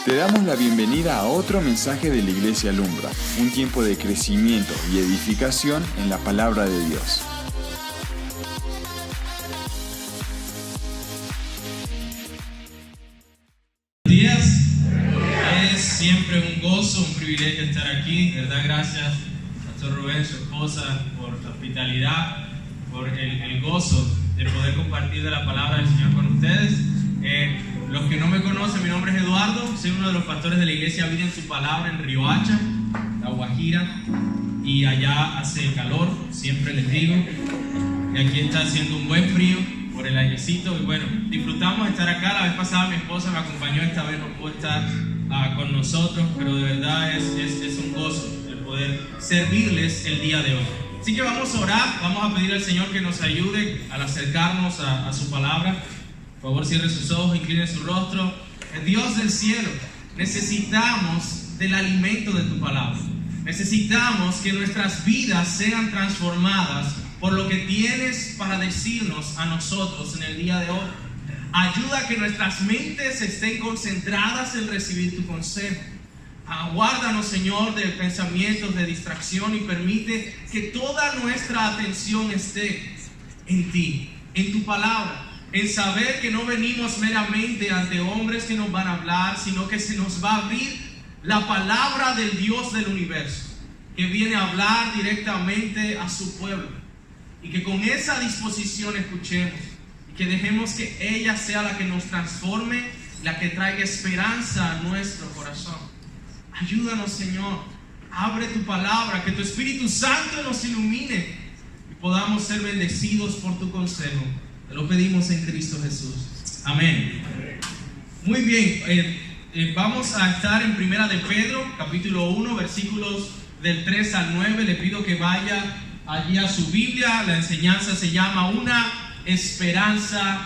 Te damos la bienvenida a otro mensaje de la Iglesia Alumbra, un tiempo de crecimiento y edificación en la palabra de Dios. Buenos días, es siempre un gozo, un privilegio estar aquí. De verdad, gracias Pastor Rubén, su esposa, por la hospitalidad, por el gozo de poder compartir de la palabra del Señor con ustedes. Los que no me conocen, mi nombre es Eduardo, soy uno de los pastores de la iglesia Vida en su Palabra en Riohacha, La Guajira, y allá hace calor, siempre les digo, y aquí está haciendo un buen frío por el airecito, y bueno, disfrutamos de estar acá. La vez pasada mi esposa me acompañó, esta vez no pudo estar con nosotros, pero de verdad es un gozo el poder servirles el día de hoy. Así que vamos a orar, vamos a pedir al Señor que nos ayude al acercarnos a su palabra. Por favor, cierre sus ojos, incline su rostro. Dios del cielo, necesitamos del alimento de tu palabra. Necesitamos que nuestras vidas sean transformadas por lo que tienes para decirnos a nosotros en el día de hoy. Ayuda a que nuestras mentes estén concentradas en recibir tu consejo. Guárdanos, Señor, de pensamientos de distracción y permite que toda nuestra atención esté en ti, en tu palabra. En saber que no venimos meramente ante hombres que nos van a hablar, sino que se nos va a abrir la palabra del Dios del universo, que viene a hablar directamente a su pueblo. Y que con esa disposición escuchemos, y que dejemos que ella sea la que nos transforme, la que traiga esperanza a nuestro corazón. Ayúdanos, Señor, abre tu palabra, que tu Espíritu Santo nos ilumine y podamos ser bendecidos por tu consejo. Te lo pedimos en Cristo Jesús. Amén. Muy bien, vamos a estar en Primera de Pedro, capítulo 1, versículos del 3 al 9. Le pido que vaya allí a su Biblia. La enseñanza se llama Una Esperanza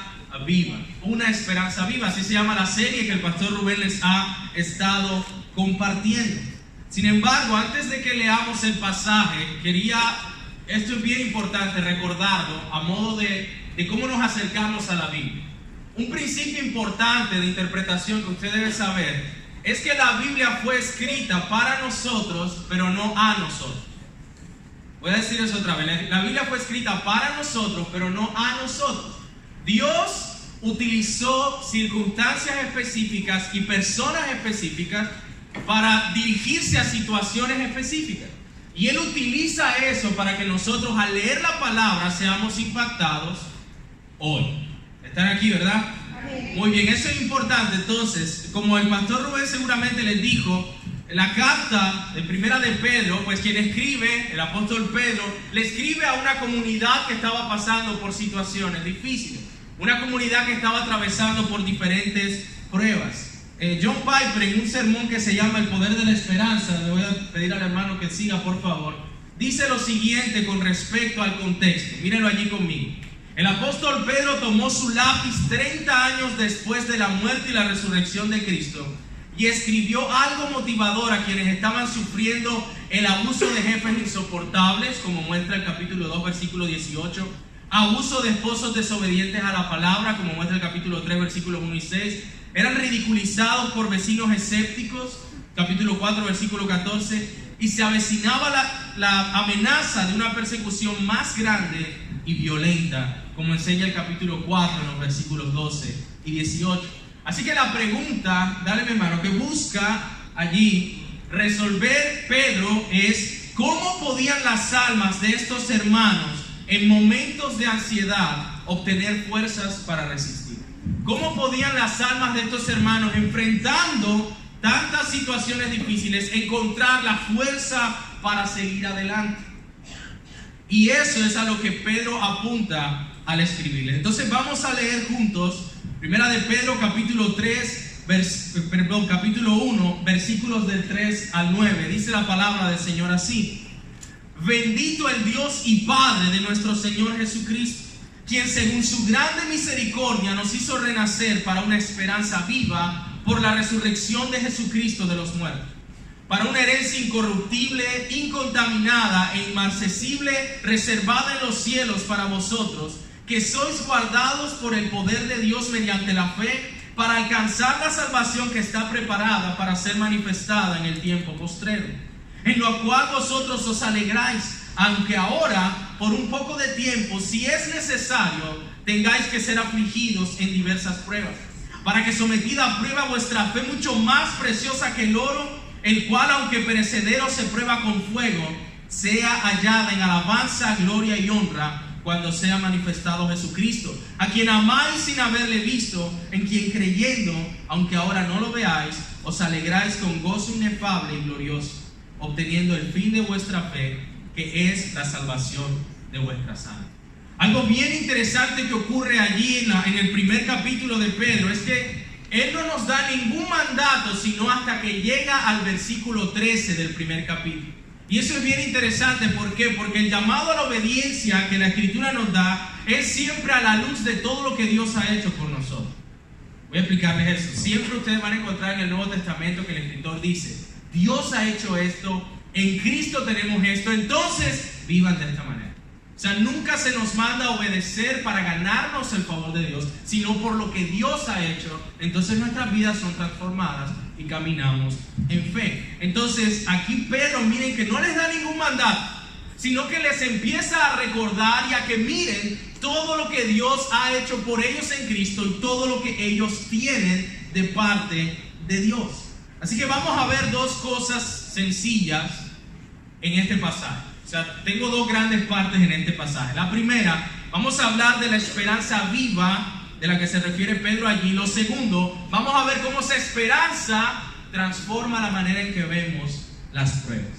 Viva. Una Esperanza Viva, así se llama la serie que el pastor Rubén les ha estado compartiendo. Sin embargo, antes de que leamos el pasaje, esto es bien importante recordarlo a modo de cómo nos acercamos a la Biblia. Un principio importante de interpretación que usted debe saber es que la Biblia fue escrita para nosotros, pero no a nosotros. Voy a decir eso otra vez. La Biblia fue escrita para nosotros, pero no a nosotros. Dios utilizó circunstancias específicas y personas específicas para dirigirse a situaciones específicas. Y Él utiliza eso para que nosotros al leer la palabra seamos impactados hoy. ¿Están aquí, verdad? Muy bien, eso es importante. Entonces, como el pastor Rubén seguramente les dijo, la carta de Primera de Pedro, pues quien escribe, el apóstol Pedro, le escribe a una comunidad que estaba pasando por situaciones difíciles, una comunidad que estaba atravesando por diferentes pruebas. John Piper, en un sermón que se llama El Poder de la Esperanza, le voy a pedir al hermano que siga, por favor, dice lo siguiente con respecto al contexto. Mírenlo allí conmigo. El apóstol Pedro tomó su lápiz 30 años después de la muerte y la resurrección de Cristo y escribió algo motivador a quienes estaban sufriendo el abuso de jefes insoportables, como muestra el capítulo 2, versículo 18, abuso de esposos desobedientes a la palabra, como muestra el capítulo 3, versículos 1 y 6, eran ridiculizados por vecinos escépticos, capítulo 4, versículo 14, y se avecinaba la amenaza de una persecución más grande y violenta, como enseña el capítulo 4 en los versículos 12 y 18. Así que la pregunta, dale mi hermano, que busca allí resolver Pedro es: ¿cómo podían las almas de estos hermanos en momentos de ansiedad obtener fuerzas para resistir? ¿Cómo podían las almas de estos hermanos, enfrentando tantas situaciones difíciles, encontrar la fuerza para seguir adelante? Y eso es a lo que Pedro apunta al escribirle. Entonces vamos a leer juntos Primera de Pedro capítulo 1, versículos del 3 al 9. Dice la palabra del Señor así: Bendito el Dios y Padre de nuestro Señor Jesucristo, quien según su grande misericordia nos hizo renacer para una esperanza viva por la resurrección de Jesucristo de los muertos, para una herencia incorruptible, incontaminada e inmarcesible, reservada en los cielos para vosotros, que sois guardados por el poder de Dios mediante la fe, para alcanzar la salvación que está preparada para ser manifestada en el tiempo postrero, en lo cual vosotros os alegráis, aunque ahora, por un poco de tiempo, si es necesario, tengáis que ser afligidos en diversas pruebas, para que sometida a prueba vuestra fe, mucho más preciosa que el oro, el cual aunque perecedero se prueba con fuego, sea hallada en alabanza, gloria y honra cuando sea manifestado Jesucristo, a quien amáis sin haberle visto, en quien creyendo, aunque ahora no lo veáis, os alegráis con gozo inefable y glorioso, obteniendo el fin de vuestra fe, que es la salvación de vuestras almas. Algo bien interesante que ocurre allí en el primer capítulo de Pedro es que él no nos da ningún mandato sino hasta que llega al versículo 13 del primer capítulo. Y eso es bien interesante. ¿Por qué? Porque el llamado a la obediencia que la Escritura nos da es siempre a la luz de todo lo que Dios ha hecho por nosotros. Voy a explicarles eso. Siempre ustedes van a encontrar en el Nuevo Testamento que el escritor dice: Dios ha hecho esto, en Cristo tenemos esto, entonces vivan de esta manera. O sea, nunca se nos manda a obedecer para ganarnos el favor de Dios, sino por lo que Dios ha hecho. Entonces nuestras vidas son transformadas y caminamos en fe. Entonces aquí Pedro, miren que no les da ningún mandato, sino que les empieza a recordar y a que miren todo lo que Dios ha hecho por ellos en Cristo y todo lo que ellos tienen de parte de Dios. Así que vamos a ver dos cosas sencillas en este pasaje. O sea, tengo dos grandes partes en este pasaje. La primera, vamos a hablar de la esperanza viva de la que se refiere Pedro allí. Lo segundo, vamos a ver cómo esa esperanza transforma la manera en que vemos las pruebas.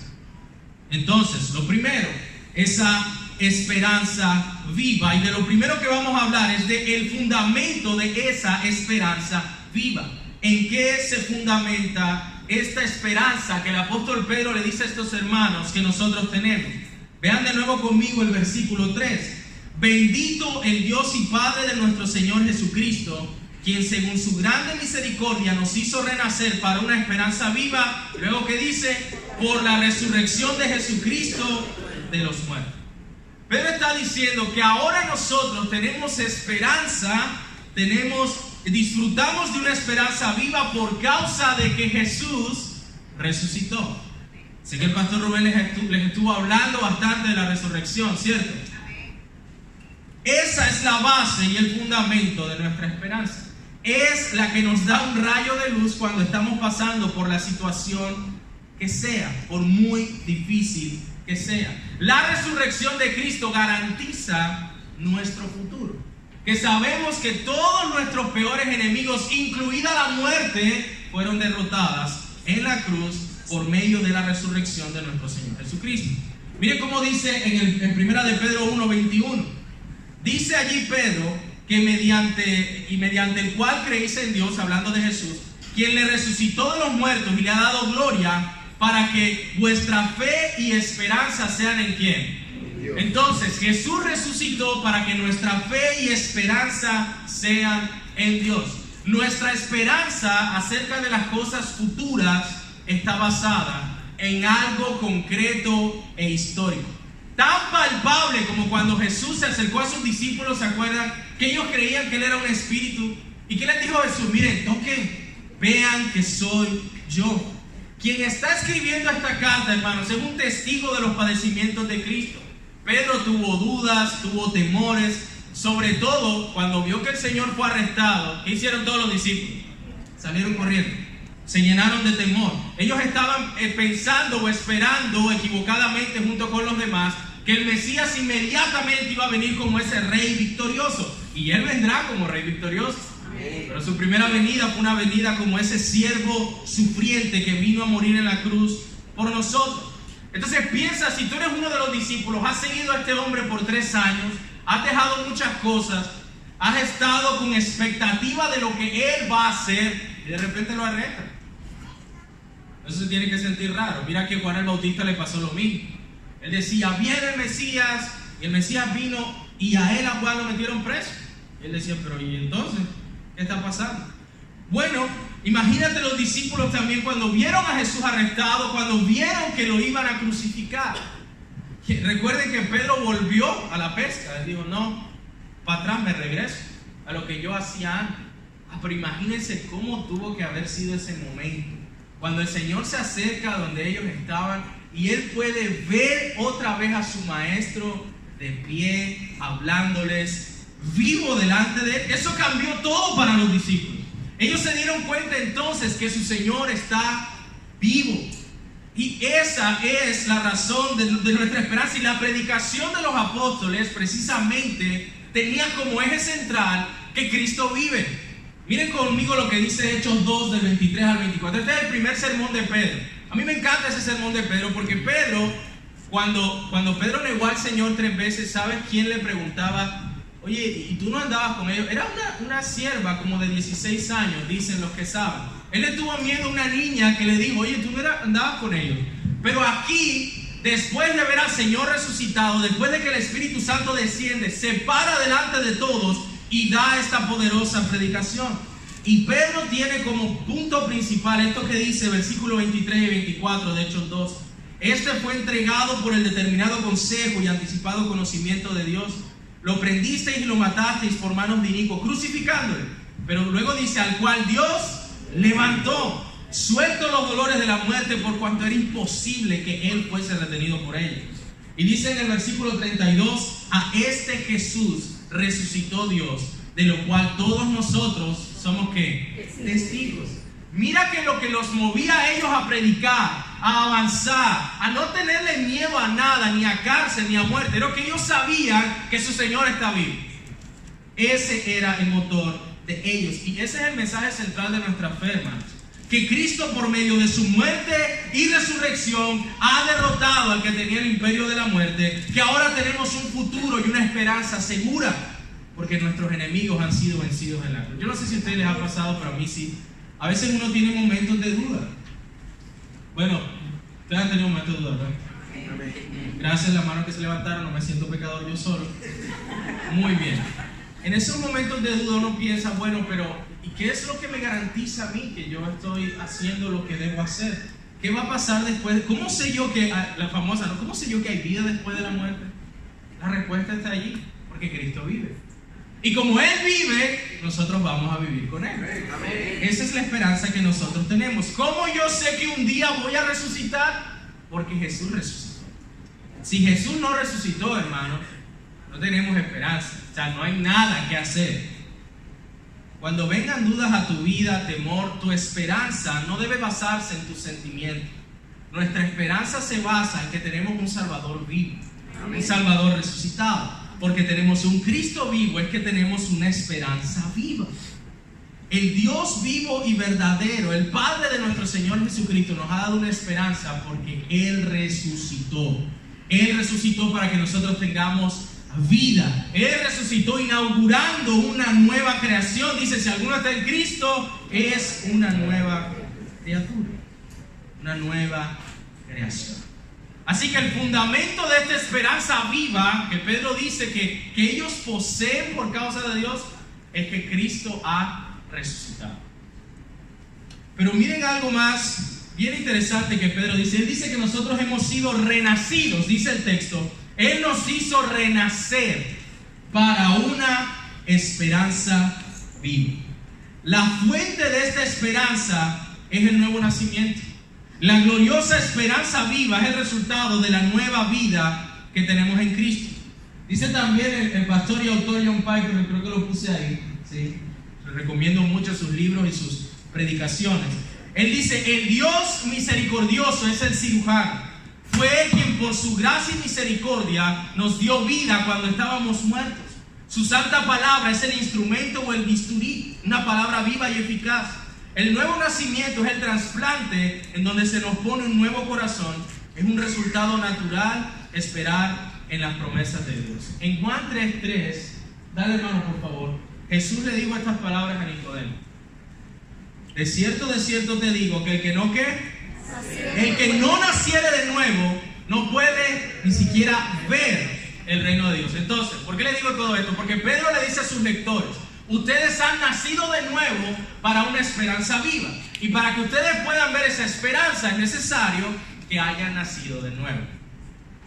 Entonces, lo primero, esa esperanza viva. Y de lo primero que vamos a hablar es del fundamento de esa esperanza viva. ¿En qué se fundamenta esta esperanza que el apóstol Pedro le dice a estos hermanos que nosotros tenemos? Vean de nuevo conmigo el versículo 3. Bendito el Dios y Padre de nuestro Señor Jesucristo, quien según su grande misericordia nos hizo renacer para una esperanza viva. Luego que dice, por la resurrección de Jesucristo de los muertos. Pedro está diciendo que ahora nosotros tenemos esperanza, disfrutamos de una esperanza viva por causa de que Jesús resucitó. Sé que el pastor Rubén les estuvo hablando bastante de la resurrección, ¿cierto? Esa es la base y el fundamento de nuestra esperanza. Es la que nos da un rayo de luz cuando estamos pasando por la situación que sea, por muy difícil que sea. La resurrección de Cristo garantiza nuestro futuro. Que sabemos que todos nuestros peores enemigos, incluida la muerte, fueron derrotadas en la cruz por medio de la resurrección de nuestro Señor Jesucristo. Miren cómo dice en primera de Pedro 1:21. Dice allí Pedro que mediante el cual creéis en Dios, hablando de Jesús, quien le resucitó de los muertos y le ha dado gloria, para que vuestra fe y esperanza sean en ¿quién? Entonces Jesús resucitó para que nuestra fe y esperanza sean en Dios. Nuestra esperanza acerca de las cosas futuras está basada en algo concreto e histórico. Tan palpable como cuando Jesús se acercó a sus discípulos, ¿se acuerdan? Que ellos creían que Él era un espíritu. ¿Y qué les dijo Jesús? Miren, toquen, vean que soy yo. Quien está escribiendo esta carta, hermanos, es un testigo de los padecimientos de Cristo. Pedro tuvo dudas, tuvo temores, sobre todo cuando vio que el Señor fue arrestado. ¿Qué hicieron todos los discípulos? Salieron corriendo, se llenaron de temor. Ellos estaban pensando o esperando equivocadamente junto con los demás que el Mesías inmediatamente iba a venir como ese rey victorioso. Y Él vendrá como rey victorioso. Pero su primera venida fue una venida como ese siervo sufriente que vino a morir en la cruz por nosotros. Entonces piensa, si tú eres uno de los discípulos, has seguido a este hombre por 3 años, has dejado muchas cosas, has estado con expectativa de lo que Él va a hacer y de repente lo arrestan. Eso se tiene que sentir raro. Mira que a Juan el Bautista le pasó lo mismo. Él decía, viene el Mesías, y el Mesías vino y a él, a Juan, lo metieron preso. Y él decía, pero ¿y entonces qué está pasando? Bueno, imagínate los discípulos también cuando vieron a Jesús arrestado, cuando vieron que lo iban a crucificar. Recuerden que Pedro volvió a la pesca. Él dijo, no, para atrás me regreso a lo que yo hacía antes. Pero imagínense cómo tuvo que haber sido ese momento, cuando el Señor se acerca a donde ellos estaban y Él puede ver otra vez a su maestro de pie, hablándoles, vivo delante de Él. Eso cambió todo para los discípulos. Ellos se dieron cuenta entonces que su Señor está vivo. Y esa es la razón de nuestra esperanza. Y la predicación de los apóstoles precisamente tenía como eje central que Cristo vive. Miren conmigo lo que dice Hechos 2 del 23 al 24. Este es el primer sermón de Pedro. A mí me encanta ese sermón de Pedro porque Pedro, cuando Pedro negó al Señor 3 veces, ¿sabes quién le preguntaba? Oye, ¿y tú no andabas con ellos? Era una sierva como de 16 años, dicen los que saben. Él le tuvo miedo a una niña que le dijo, oye, tú no andabas con ellos. Pero aquí, después de ver al Señor resucitado, después de que el Espíritu Santo desciende, se para delante de todos y da esta poderosa predicación. Y Pedro tiene como punto principal esto que dice versículo 23 y 24 de Hechos 2. Este fue entregado por el determinado consejo y anticipado conocimiento de Dios. Lo prendisteis y lo matasteis por manos de inicuos, crucificándole. Pero luego dice, al cual Dios levantó, suelto los dolores de la muerte, por cuanto era imposible que él fuese retenido por ellos. Y dice en el versículo 32, a este Jesús resucitó Dios, de lo cual todos nosotros somos ¿qué? Testigos. Mira que lo que los movía a ellos a predicar, a avanzar, a no tenerle miedo a nada, ni a cárcel, ni a muerte, era que ellos sabían que su Señor está vivo. Ese era el motor de ellos. Y ese es el mensaje central de nuestra fe, hermanos. Que Cristo, por medio de su muerte y resurrección, ha derrotado al que tenía el imperio de la muerte, que ahora tenemos un futuro y una esperanza segura, porque nuestros enemigos han sido vencidos en la cruz. Yo no sé si a ustedes les ha pasado, pero a mí sí. A veces uno tiene momentos de duda. Bueno, ustedes han tenido momentos de duda, ¿verdad? Gracias a las manos que se levantaron, no me siento pecador yo solo. Muy bien. En esos momentos de duda uno piensa, bueno, pero ¿y qué es lo que me garantiza a mí que yo estoy haciendo lo que debo hacer? ¿Qué va a pasar después? ¿Cómo sé yo que, la famosa, ¿no? ¿Cómo sé yo que hay vida después de la muerte? La respuesta está allí, porque Cristo vive. Y como Él vive, nosotros vamos a vivir con Él. Amén. Esa es la esperanza que nosotros tenemos. ¿Cómo yo sé que un día voy a resucitar? Porque Jesús resucitó. Si Jesús no resucitó, hermano, no tenemos esperanza. O sea, no hay nada que hacer. Cuando vengan dudas a tu vida, temor, tu esperanza no debe basarse en tus sentimientos. Nuestra esperanza se basa en que tenemos un Salvador vivo, un Salvador resucitado. Porque tenemos un Cristo vivo, es que tenemos una esperanza viva. El Dios vivo y verdadero, el Padre de nuestro Señor Jesucristo, nos ha dado una esperanza porque Él resucitó. Él resucitó para que nosotros tengamos vida. Él resucitó inaugurando una nueva creación. Dice, si alguno está en Cristo, es una nueva criatura, una nueva creación. Así que el fundamento de esta esperanza viva que Pedro dice que ellos poseen por causa de Dios es que Cristo ha resucitado. Pero miren algo más bien interesante que Pedro dice. Él dice que nosotros hemos sido renacidos, dice el texto. Él nos hizo renacer para una esperanza viva. La fuente de esta esperanza es el nuevo nacimiento. La gloriosa esperanza viva es el resultado de la nueva vida que tenemos en Cristo. Dice también el pastor y autor John Piper, creo que lo puse ahí, ¿sí? Les recomiendo mucho sus libros y sus predicaciones. Él dice, el Dios misericordioso es el cirujano. Fue Él quien por su gracia y misericordia nos dio vida cuando estábamos muertos. Su santa palabra es el instrumento o el bisturí, una palabra viva y eficaz. El nuevo nacimiento es el trasplante en donde se nos pone un nuevo corazón. Es un resultado natural esperar en las promesas de Dios. En Juan 3:3, dale hermano por favor, Jesús le dijo estas palabras a Nicodemo. De cierto te digo que el que no naciere de nuevo no puede ni siquiera ver el reino de Dios. Entonces, ¿por qué le digo todo esto? Porque Pedro le dice a sus lectores, ustedes han nacido de nuevo para una esperanza viva. Y para que ustedes puedan ver esa esperanza es necesario que hayan nacido de nuevo.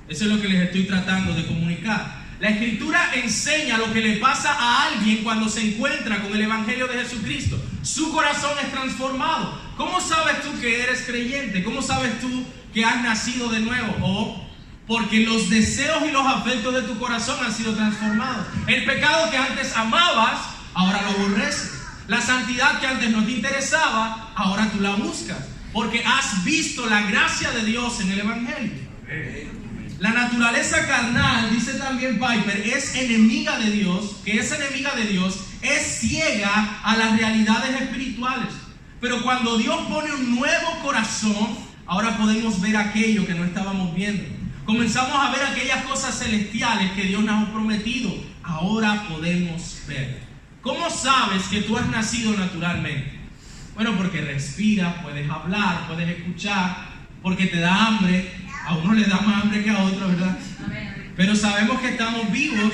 Eso es lo que les estoy tratando de comunicar. La Escritura enseña lo que le pasa a alguien cuando se encuentra con el Evangelio de Jesucristo. Su corazón es transformado. ¿Cómo sabes tú que eres creyente? ¿Cómo sabes tú que has nacido de nuevo? O porque los deseos y los afectos de tu corazón han sido transformados. El pecado que antes amabas, ahora lo aborreces. La santidad que antes no te interesaba, ahora tú la buscas. Porque has visto la gracia de Dios en el Evangelio. La naturaleza carnal, dice también Piper, es enemiga de Dios. Que es enemiga de Dios, es ciega a las realidades espirituales. Pero cuando Dios pone un nuevo corazón, ahora podemos ver aquello que no estábamos viendo. Comenzamos a ver aquellas cosas celestiales que Dios nos ha prometido. Ahora podemos ver. ¿Cómo sabes que tú has nacido naturalmente? Bueno, porque respiras, puedes hablar, puedes escuchar, porque te da hambre. A uno le da más hambre que a otro, ¿verdad? Pero sabemos que estamos vivos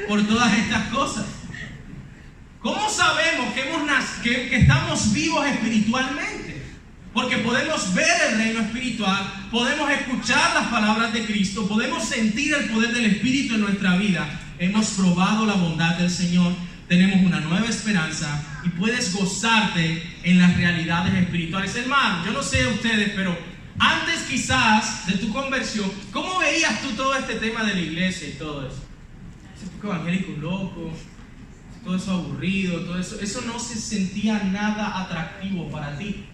por todas estas cosas. ¿Cómo sabemos que estamos vivos espiritualmente? Porque podemos ver el reino espiritual, podemos escuchar las palabras de Cristo, podemos sentir el poder del Espíritu en nuestra vida. Hemos probado la bondad del Señor, tenemos una nueva esperanza y puedes gozarte en las realidades espirituales. Hermano, yo no sé ustedes, pero antes quizás de tu conversión, ¿cómo veías tú todo este tema de la iglesia y todo eso? Ese poco evangélico loco, todo eso aburrido, todo eso no se sentía nada atractivo para ti.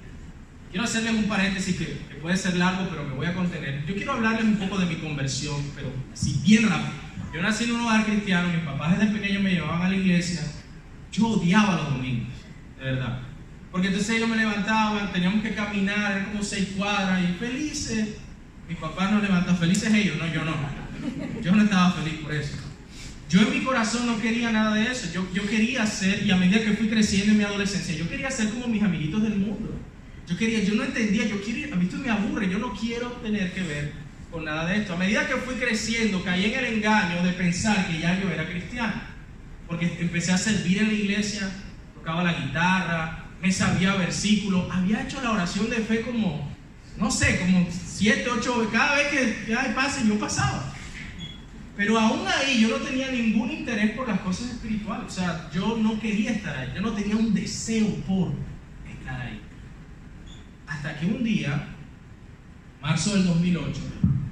Quiero hacerles un paréntesis que puede ser largo, pero me voy a contener. Yo quiero hablarles un poco de mi conversión, pero así bien rápido. Yo nací en un hogar cristiano, mis papás desde pequeño me llevaban a la iglesia. Yo odiaba los domingos, de verdad. Porque entonces ellos me levantaban, teníamos que caminar, eran como 6 cuadras y felices. Mis papás nos levantaban, felices ellos, no, yo no. Yo no estaba feliz por eso. Yo en mi corazón no quería nada de eso. Yo quería ser, y a medida que fui creciendo en mi adolescencia, yo quería ser como mis amiguitos del mundo. Yo no entendía, a mí esto me aburre, yo no quiero tener que ver con nada de esto. A medida que fui creciendo, caí en el engaño de pensar que ya yo era cristiano. Porque empecé a servir en la iglesia, tocaba la guitarra, me sabía versículos, había hecho la oración de fe como 7, 8 veces, cada vez que pase, yo pasaba. Pero aún ahí yo no tenía ningún interés por las cosas espirituales. O sea, yo no quería estar ahí, yo no tenía un deseo por estar ahí. Hasta que un día, marzo del 2008,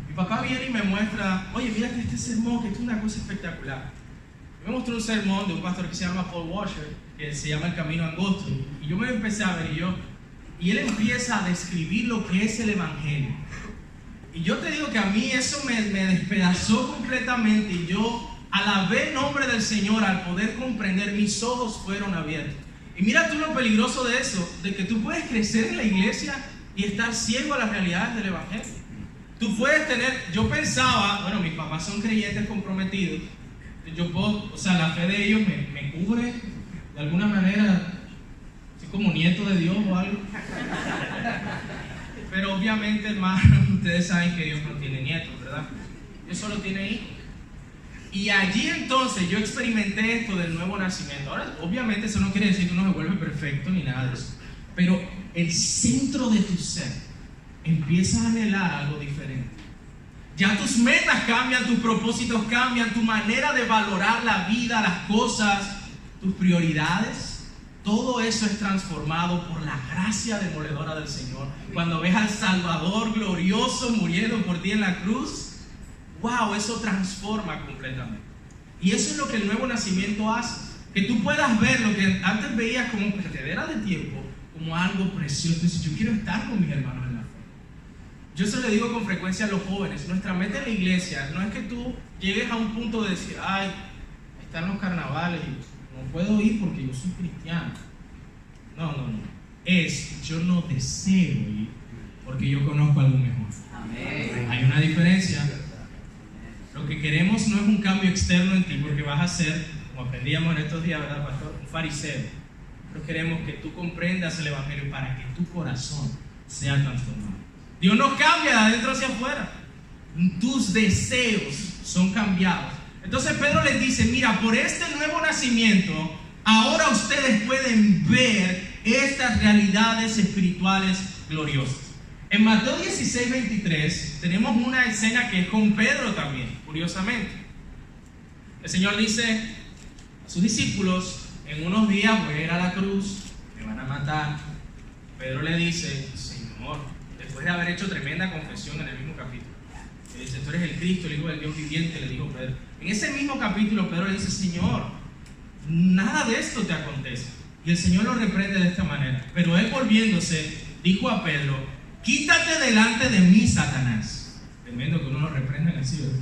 mi papá viene y me muestra, oye, mira que este sermón, que esto es una cosa espectacular. Me mostró un sermón de un pastor que se llama Paul Washer, que se llama El Camino Angosto. Y yo me empecé a ver y él empieza a describir lo que es el Evangelio. Y yo te digo que a mí eso me despedazó completamente. Y yo, alabé el nombre del Señor, al poder comprender, mis ojos fueron abiertos. Y mira tú lo peligroso de eso, de que tú puedes crecer en la iglesia y estar ciego a las realidades del Evangelio. Tú puedes yo pensaba, bueno, mis papás son creyentes comprometidos, la fe de ellos me cubre de alguna manera, soy como nieto de Dios o algo. Pero obviamente, hermanos, ustedes saben que Dios no tiene nietos, ¿verdad? Dios solo tiene hijos. Y allí entonces yo experimenté esto del nuevo nacimiento. Ahora, obviamente eso no quiere decir que uno se vuelve perfecto ni nada de eso. Pero el centro de tu ser empieza a anhelar algo diferente. Ya tus metas cambian, tus propósitos cambian, tu manera de valorar la vida, las cosas, tus prioridades. Todo eso es transformado por la gracia demoledora del Señor. Cuando ves al Salvador glorioso muriendo por ti en la cruz, wow, eso transforma completamente. Y eso es lo que el nuevo nacimiento hace. Que tú puedas ver lo que antes veías como perdedera de tiempo, como algo precioso. Entonces, yo quiero estar con mis hermanos en la fe. Yo se lo digo con frecuencia a los jóvenes. Nuestra meta en la iglesia no es que tú llegues a un punto de decir, ay, están los carnavales y no puedo ir porque yo soy cristiano. No. Yo no deseo ir porque yo conozco algo mejor. Amén. Hay una diferencia. Lo que queremos no es un cambio externo en ti, porque vas a ser, como aprendíamos en estos días, ¿verdad, pastor? Un fariseo. Pero queremos que tú comprendas el Evangelio para que tu corazón sea transformado. Dios no cambia de adentro hacia afuera. Tus deseos son cambiados. Entonces Pedro les dice, mira, por este nuevo nacimiento, ahora ustedes pueden ver estas realidades espirituales gloriosas. En Mateo 16:23 tenemos una escena que es con Pedro también, curiosamente. El Señor dice a sus discípulos: en unos días voy a ir a la cruz, me van a matar. Pedro le dice: Señor, después de haber hecho tremenda confesión en el mismo capítulo, le dice: tú eres el Cristo, el Hijo del Dios viviente, le dijo Pedro. En ese mismo capítulo Pedro le dice: Señor, nada de esto te acontece. Y el Señor lo reprende de esta manera. Pero él, volviéndose, dijo a Pedro: quítate delante de mí, Satanás. Tremendo que uno lo reprenda así, ¿verdad?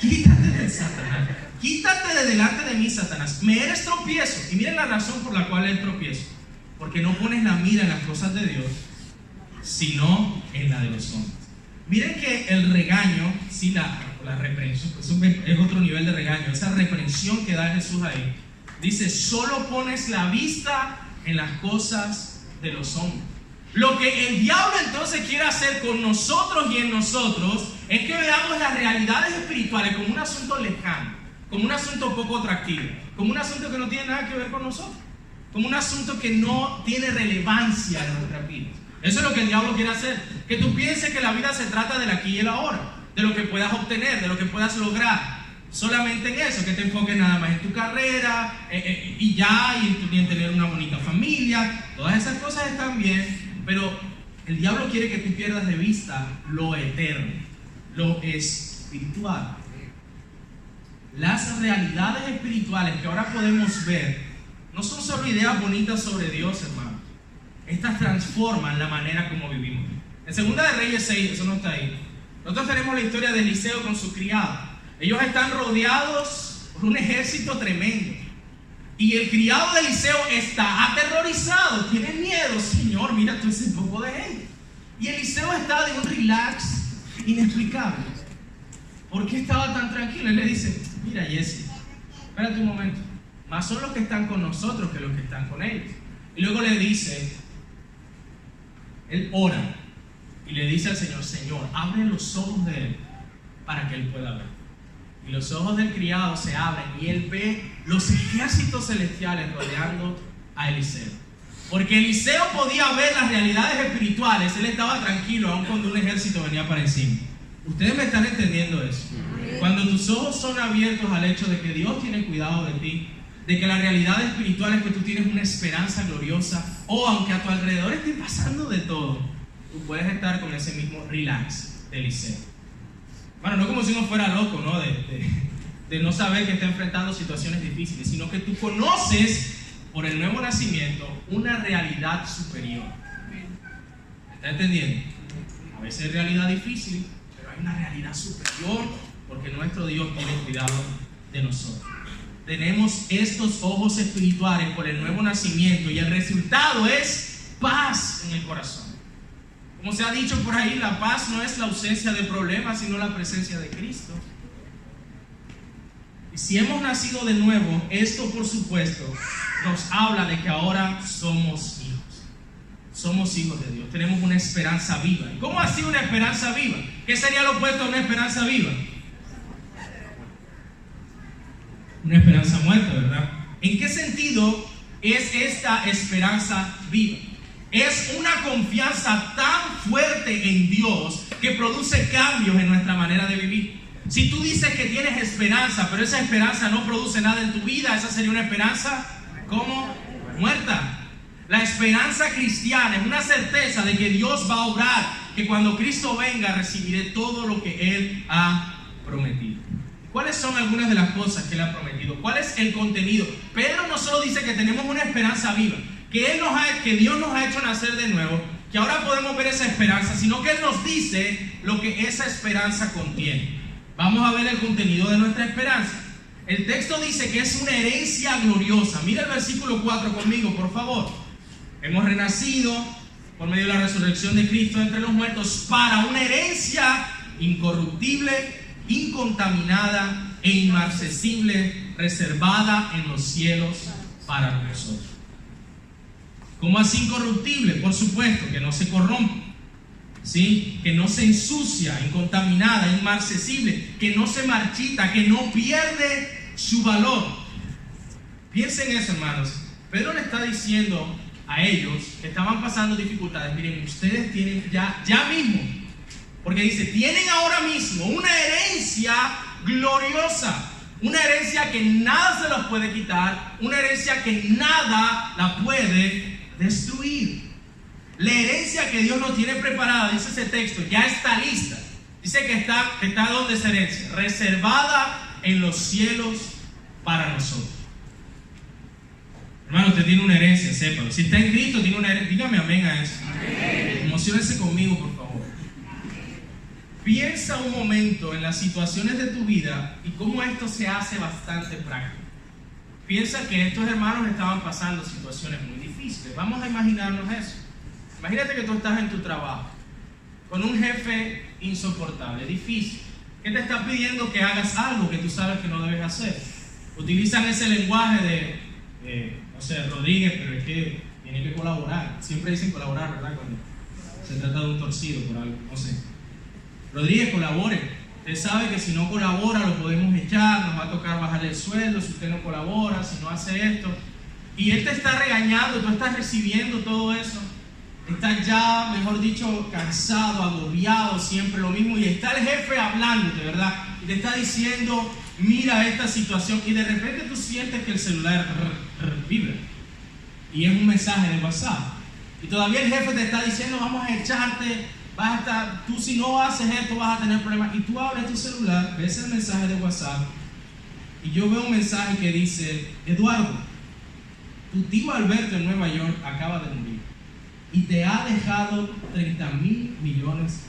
Quítate de Satanás. Quítate de delante de mí, Satanás. Me eres tropiezo. Y miren la razón por la cual es tropiezo. Porque no pones la mira en las cosas de Dios, sino en la de los hombres. Miren que el regaño, sí, la reprensión, pues es otro nivel de regaño. Esa reprensión que da Jesús ahí, dice: solo pones la vista en las cosas de los hombres. Lo que el diablo entonces quiere hacer con nosotros y en nosotros es que veamos las realidades espirituales como un asunto lejano, como un asunto poco atractivo, como un asunto que no tiene nada que ver con nosotros, como un asunto que no tiene relevancia en nuestra vida. Eso es lo que el diablo quiere hacer, que tú pienses que la vida se trata del aquí y el ahora, de lo que puedas obtener, de lo que puedas lograr. Solamente en eso, que te enfoques nada más en tu carrera y en tener una bonita familia. Todas esas cosas están bien, pero el diablo quiere que tú pierdas de vista lo eterno, lo espiritual. Las realidades espirituales que ahora podemos ver no son solo ideas bonitas sobre Dios, hermano. Estas transforman la manera como vivimos. En Segunda de Reyes 6, eso no está ahí, nosotros tenemos la historia de Eliseo con su criado. Ellos están rodeados por un ejército tremendo. Y el criado de Eliseo está aterrorizado, tiene miedo. Señor, mira tú ese poco de gente. Y Eliseo está de un relax inexplicable. ¿Por qué estaba tan tranquilo? Él le dice: mira, Jesse, espérate un momento. Más son los que están con nosotros que los que están con ellos. Y luego le dice, él ora y le dice al Señor: Señor, abre los ojos de él para que él pueda ver. Y los ojos del criado se abren y él ve los ejércitos celestiales rodeando a Eliseo. Porque Eliseo podía ver las realidades espirituales, él estaba tranquilo aun cuando un ejército venía para encima. ¿Ustedes me están entendiendo eso? Cuando tus ojos son abiertos al hecho de que Dios tiene cuidado de ti, de que la realidad espiritual es que tú tienes una esperanza gloriosa, o aunque a tu alrededor esté pasando de todo, tú puedes estar con ese mismo relax de Eliseo. Bueno, no como si uno fuera loco, ¿no? De no saber que está enfrentando situaciones difíciles, sino que tú conoces por el nuevo nacimiento una realidad superior. ¿Me está entendiendo? A veces es realidad difícil, pero hay una realidad superior porque nuestro Dios tiene cuidado de nosotros. Tenemos estos ojos espirituales por el nuevo nacimiento y el resultado es paz en el corazón. Como se ha dicho por ahí, la paz no es la ausencia de problemas, sino la presencia de Cristo. Y si hemos nacido de nuevo, esto por supuesto nos habla de que ahora somos hijos. Somos hijos de Dios. Tenemos una esperanza viva. ¿Y cómo así una esperanza viva? ¿Qué sería lo opuesto a una esperanza viva? Una esperanza muerta, ¿verdad? ¿En qué sentido es esta esperanza viva? Es una confianza tan fuerte en Dios que produce cambios en nuestra manera de vivir. Si tú dices que tienes esperanza, pero esa esperanza no produce nada en tu vida, esa sería una esperanza como muerta. La esperanza cristiana es una certeza de que Dios va a obrar, que cuando Cristo venga recibiré todo lo que Él ha prometido. ¿Cuáles son algunas de las cosas que Él ha prometido? ¿Cuál es el contenido? Pedro no solo dice que tenemos una esperanza viva, que Dios nos ha hecho nacer de nuevo, que ahora podemos ver esa esperanza, sino que Él nos dice lo que esa esperanza contiene. Vamos a ver el contenido de nuestra esperanza. El texto dice que es una herencia gloriosa. Mira el versículo 4 conmigo, por favor. Hemos renacido por medio de la resurrección de Cristo entre los muertos para una herencia incorruptible, incontaminada e inmarcesible, reservada en los cielos para nosotros. ¿Cómo así incorruptible? Por supuesto, que no se corrompe, ¿sí? Que no se ensucia, incontaminada, inmarcesible, que no se marchita, que no pierde su valor. Piensen eso, hermanos. Pedro le está diciendo a ellos que estaban pasando dificultades: miren, ustedes tienen ya mismo, porque dice, tienen ahora mismo una herencia gloriosa, Una herencia que nada se los puede quitar, una herencia que nada la puede destruir. La herencia que Dios nos tiene preparada, dice ese texto, ya está lista. Dice que está donde esa herencia, reservada en los cielos para nosotros. Hermano, usted tiene una herencia, sépalo. Si está en Cristo, tiene una herencia. Dígame amén a eso. Emociónese conmigo, por favor. Piensa un momento en las situaciones de tu vida y cómo esto se hace bastante práctico. Piensa que estos hermanos estaban pasando situaciones muy difíciles. Vamos a imaginarnos eso. Imagínate que tú estás en tu trabajo con un jefe insoportable, difícil, que te está pidiendo que hagas algo que tú sabes que no debes hacer. Utilizan ese lenguaje de no sé, Rodríguez, pero es que tiene que colaborar. Siempre dicen colaborar, ¿verdad? Cuando se trata de un torcido por algo, no sé. Rodríguez, colabore. Usted sabe que si no colabora lo podemos echar, nos va a tocar bajarle el sueldo si usted no colabora, si no hace esto. Y él te está regañando, tú estás recibiendo todo eso. Estás ya, mejor dicho, cansado, agobiado, siempre lo mismo. Y está el jefe hablándote, ¿verdad? Y te está diciendo, mira esta situación. Y de repente tú sientes que el celular vibra. Y es un mensaje de WhatsApp. Y todavía el jefe te está diciendo, vamos a echarte, tú si no haces esto vas a tener problemas. Y tú abres tu celular, ves el mensaje de WhatsApp. Y yo veo un mensaje que dice, Eduardo, tu tío Alberto en Nueva York acaba de morir. Y te ha dejado $30,000 millones.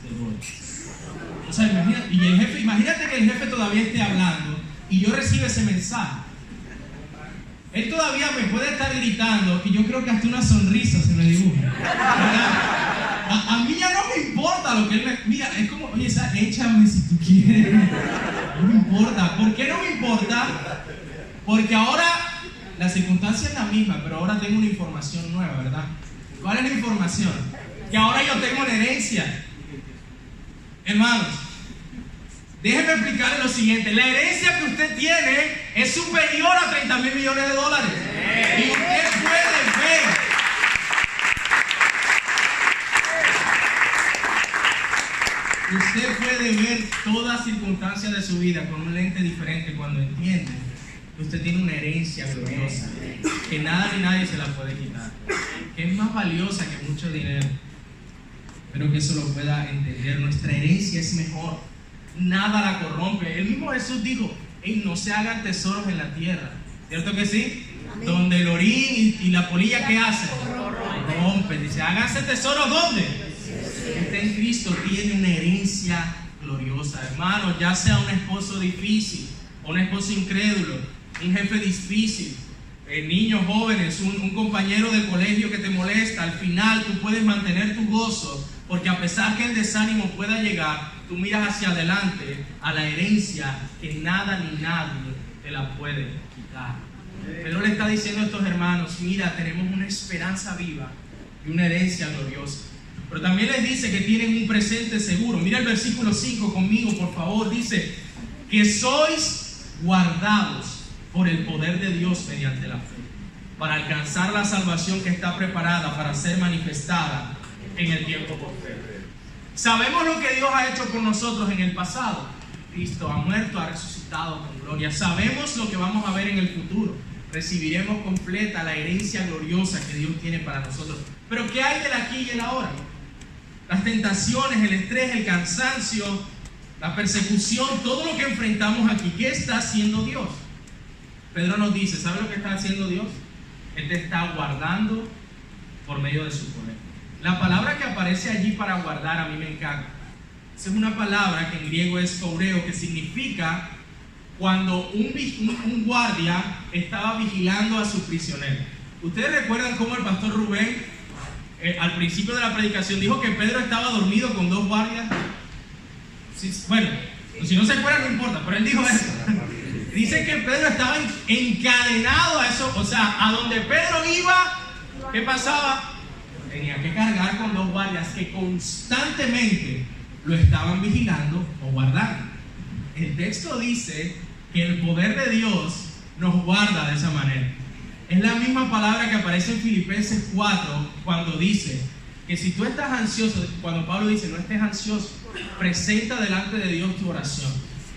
O sea, imagínate que el jefe todavía esté hablando y yo recibo ese mensaje. Él todavía me puede estar gritando y yo creo que hasta una sonrisa se me dibuja. A mí ya no me importa lo que él me... Mira, es como, oye, échame si tú quieres. No me importa. ¿Por qué no me importa? Porque ahora la circunstancia es la misma, pero ahora tengo una información nueva, ¿verdad? ¿Cuál es la información? Que ahora yo tengo una herencia. Hermanos, déjenme explicarles lo siguiente. La herencia que usted tiene es superior a $30,000 millones. Y usted puede ver. Usted puede ver todas circunstancias de su vida con un lente diferente cuando entiende que usted tiene una herencia gloriosa, que nada ni nadie se la puede quitar, que es más valiosa que mucho dinero. Pero que eso lo pueda entender. Nuestra herencia es mejor, nada la corrompe. El mismo Jesús dijo, no se hagan tesoros en la tierra, ¿cierto que sí? Amén. Donde el orín y la polilla, ¿qué hacen? Rompen. Dice, háganse tesoros, ¿dónde? Usted en Cristo tiene una herencia gloriosa. Hermano, ya sea un esposo difícil, o un esposo incrédulo, un jefe difícil, niños jóvenes, un compañero de colegio que te molesta, al final tú puedes mantener tu gozo, porque a pesar que el desánimo pueda llegar, tú miras hacia adelante a la herencia que nada ni nadie te la puede quitar. Pedro le está diciendo a estos hermanos, mira, tenemos una esperanza viva y una herencia gloriosa. Pero también les dice que tienen un presente seguro. Mira el versículo 5 conmigo, por favor. Dice que sois guardados por el poder de Dios mediante la fe, para alcanzar la salvación que está preparada para ser manifestada en el tiempo posterior. Sabemos lo que Dios ha hecho con nosotros en el pasado. Cristo ha muerto, ha resucitado con gloria. Sabemos lo que vamos a ver en el futuro. Recibiremos completa la herencia gloriosa que Dios tiene para nosotros. Pero ¿qué hay del aquí y el ahora? Las tentaciones, el estrés, el cansancio, la persecución, todo lo que enfrentamos aquí. ¿Qué está haciendo Dios? Pedro nos dice, ¿sabe lo que está haciendo Dios? Él te está guardando por medio de su poder. La palabra que aparece allí para guardar a mí me encanta. Esa es una palabra que en griego es phoreo, que significa cuando un guardia estaba vigilando a su prisionero. ¿Ustedes recuerdan cómo el pastor Rubén al principio de la predicación dijo que Pedro estaba dormido con dos guardias? Sí, bueno, si no se acuerdan no importa, pero él dijo eso. Dice que Pedro estaba encadenado a eso, o sea, a donde Pedro iba, ¿qué pasaba? Tenía que cargar con dos guardias que constantemente lo estaban vigilando o guardando. El texto dice que el poder de Dios nos guarda de esa manera. Es la misma palabra que aparece en Filipenses 4 cuando dice que si tú estás ansioso, cuando Pablo dice no estés ansioso, presenta delante de Dios tu oración.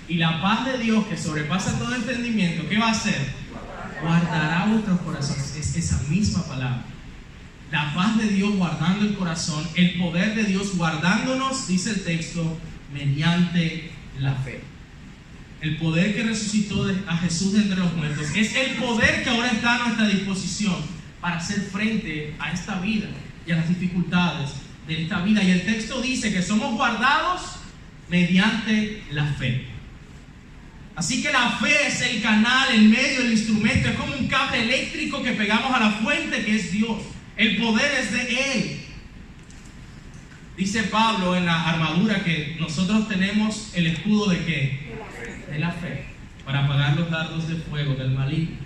Y la paz de Dios, que sobrepasa todo entendimiento, ¿qué va a hacer? Guardará vuestros corazones. Es esa misma palabra. La paz de Dios guardando el corazón, el poder de Dios guardándonos, dice el texto, mediante la fe. El poder que resucitó a Jesús de entre los muertos es el poder que ahora está a nuestra disposición para hacer frente a esta vida y a las dificultades de esta vida. Y el texto dice que somos guardados mediante la fe. Así que la fe es el canal, el medio, el instrumento. Es como un cable eléctrico que pegamos a la fuente que es Dios. El poder es de Él. Dice Pablo en la armadura que nosotros tenemos el escudo de ¿qué? De la fe, para apagar los dardos de fuego del maligno.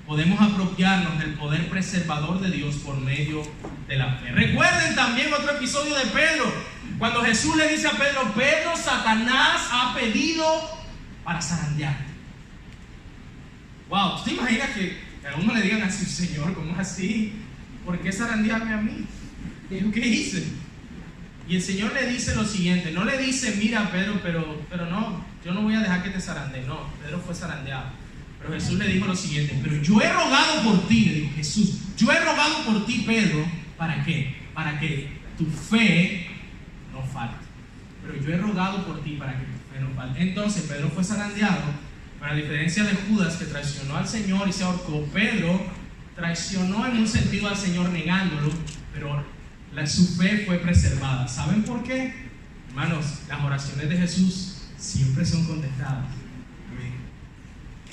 Podemos apropiarnos del poder preservador de Dios por medio de la fe. Recuerden también otro episodio de Pedro, cuando Jesús le dice a Pedro: Pedro, Satanás ha pedido para zarandearte. Wow, ¿usted imagina que a uno le digan así: Señor, ¿cómo es así? ¿Por qué zarandearme a mí? ¿Qué hice? Y el Señor le dice lo siguiente, no le dice: mira Pedro, pero no, yo no voy a dejar que te zarandee. No, Pedro fue zarandeado. Pero Jesús le dijo lo siguiente: pero yo he rogado por ti, le dijo Jesús, yo he rogado por ti, Pedro, ¿para qué? Para que tu fe no falte. Pero yo he rogado por ti para que tu fe no falte. Entonces Pedro fue zarandeado, pero a diferencia de Judas, que traicionó al Señor y se ahorcó, Pedro traicionó en un sentido al Señor negándolo, pero su fe fue preservada. ¿Saben por qué? Hermanos, las oraciones de Jesús siempre son contestadas. Amén.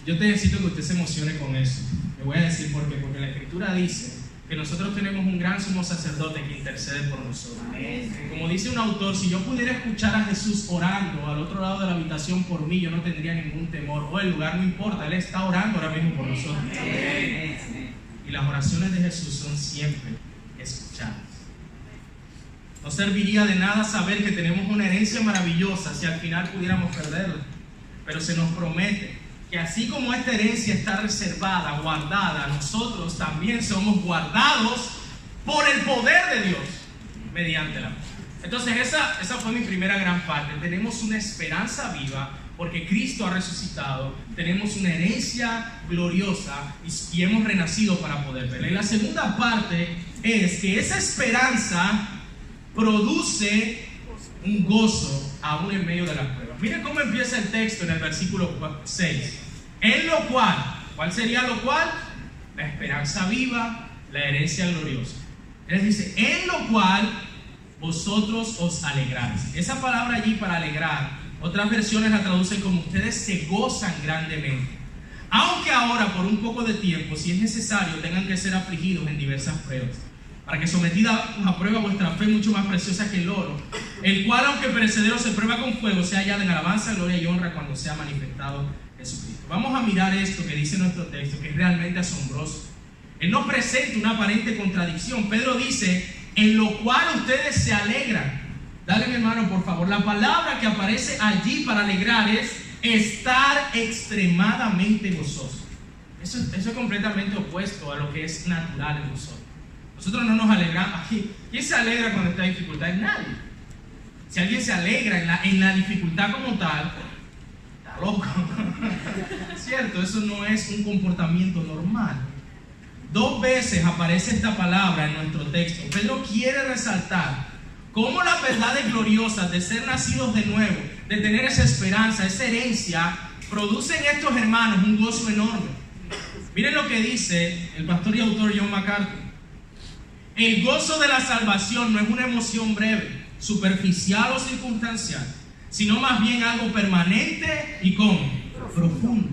Yo te necesito que usted se emocione con eso. Le voy a decir por qué. Porque la Escritura dice que nosotros tenemos un gran sumo sacerdote que intercede por nosotros. Amén. Como dice un autor, si yo pudiera escuchar a Jesús orando al otro lado de la habitación por mí, yo no tendría ningún temor. O el lugar no importa, Él está orando ahora mismo por nosotros. Amén. Y las oraciones de Jesús son siempre escuchadas. No serviría de nada saber que tenemos una herencia maravillosa si al final pudiéramos perderla. Pero se nos promete que así como esta herencia está reservada, guardada, nosotros también somos guardados por el poder de Dios mediante la fe. Entonces esa fue mi primera gran parte. Tenemos una esperanza viva porque Cristo ha resucitado. Tenemos una herencia gloriosa y hemos renacido para poder verla. Y la segunda parte es que esa esperanza produce un gozo aún en medio de las pruebas. Miren cómo empieza el texto en el versículo 6. En lo cual, ¿cuál sería lo cual? La esperanza viva, la herencia gloriosa. Él dice: en lo cual vosotros os alegráis. Esa palabra allí, para alegrar, otras versiones la traducen como: ustedes se gozan grandemente. Aunque ahora, por un poco de tiempo, si es necesario, tengan que ser afligidos en diversas pruebas, para que sometida a prueba vuestra fe, mucho más preciosa que el oro, el cual, aunque perecedero, se prueba con fuego, sea hallada en alabanza, gloria y honra cuando sea manifestado Jesucristo. Vamos a mirar esto que dice nuestro texto, que es realmente asombroso. Él no presenta una aparente contradicción. Pedro dice: en lo cual ustedes se alegran. Dale, mi hermano, por favor. La palabra que aparece allí para alegrar es estar extremadamente gozoso. Eso es completamente opuesto a lo que es natural en nosotros. Nosotros no nos alegramos. ¿Quién se alegra cuando está en dificultad? Nadie. Si alguien se alegra en la dificultad como tal, está loco. ¿Cierto? Eso no es un comportamiento normal. 2 veces aparece esta palabra en nuestro texto. Pedro quiere resaltar cómo las verdades gloriosas de ser nacidos de nuevo, de tener esa esperanza, esa herencia, producen en estos hermanos un gozo enorme. Miren lo que dice el pastor y autor John MacArthur. El gozo de la salvación no es una emoción breve, superficial o circunstancial, sino más bien algo permanente y profundo.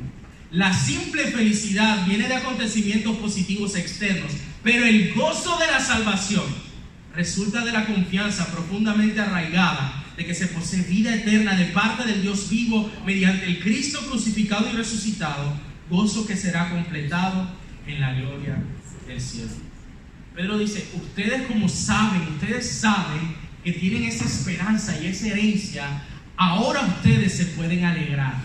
La simple felicidad viene de acontecimientos positivos externos, pero el gozo de la salvación resulta de la confianza profundamente arraigada de que se posee vida eterna de parte del Dios vivo mediante el Cristo crucificado y resucitado, gozo que será completado en la gloria del cielo. Pedro dice: ustedes saben que tienen esa esperanza y esa herencia. Ahora ustedes se pueden alegrar.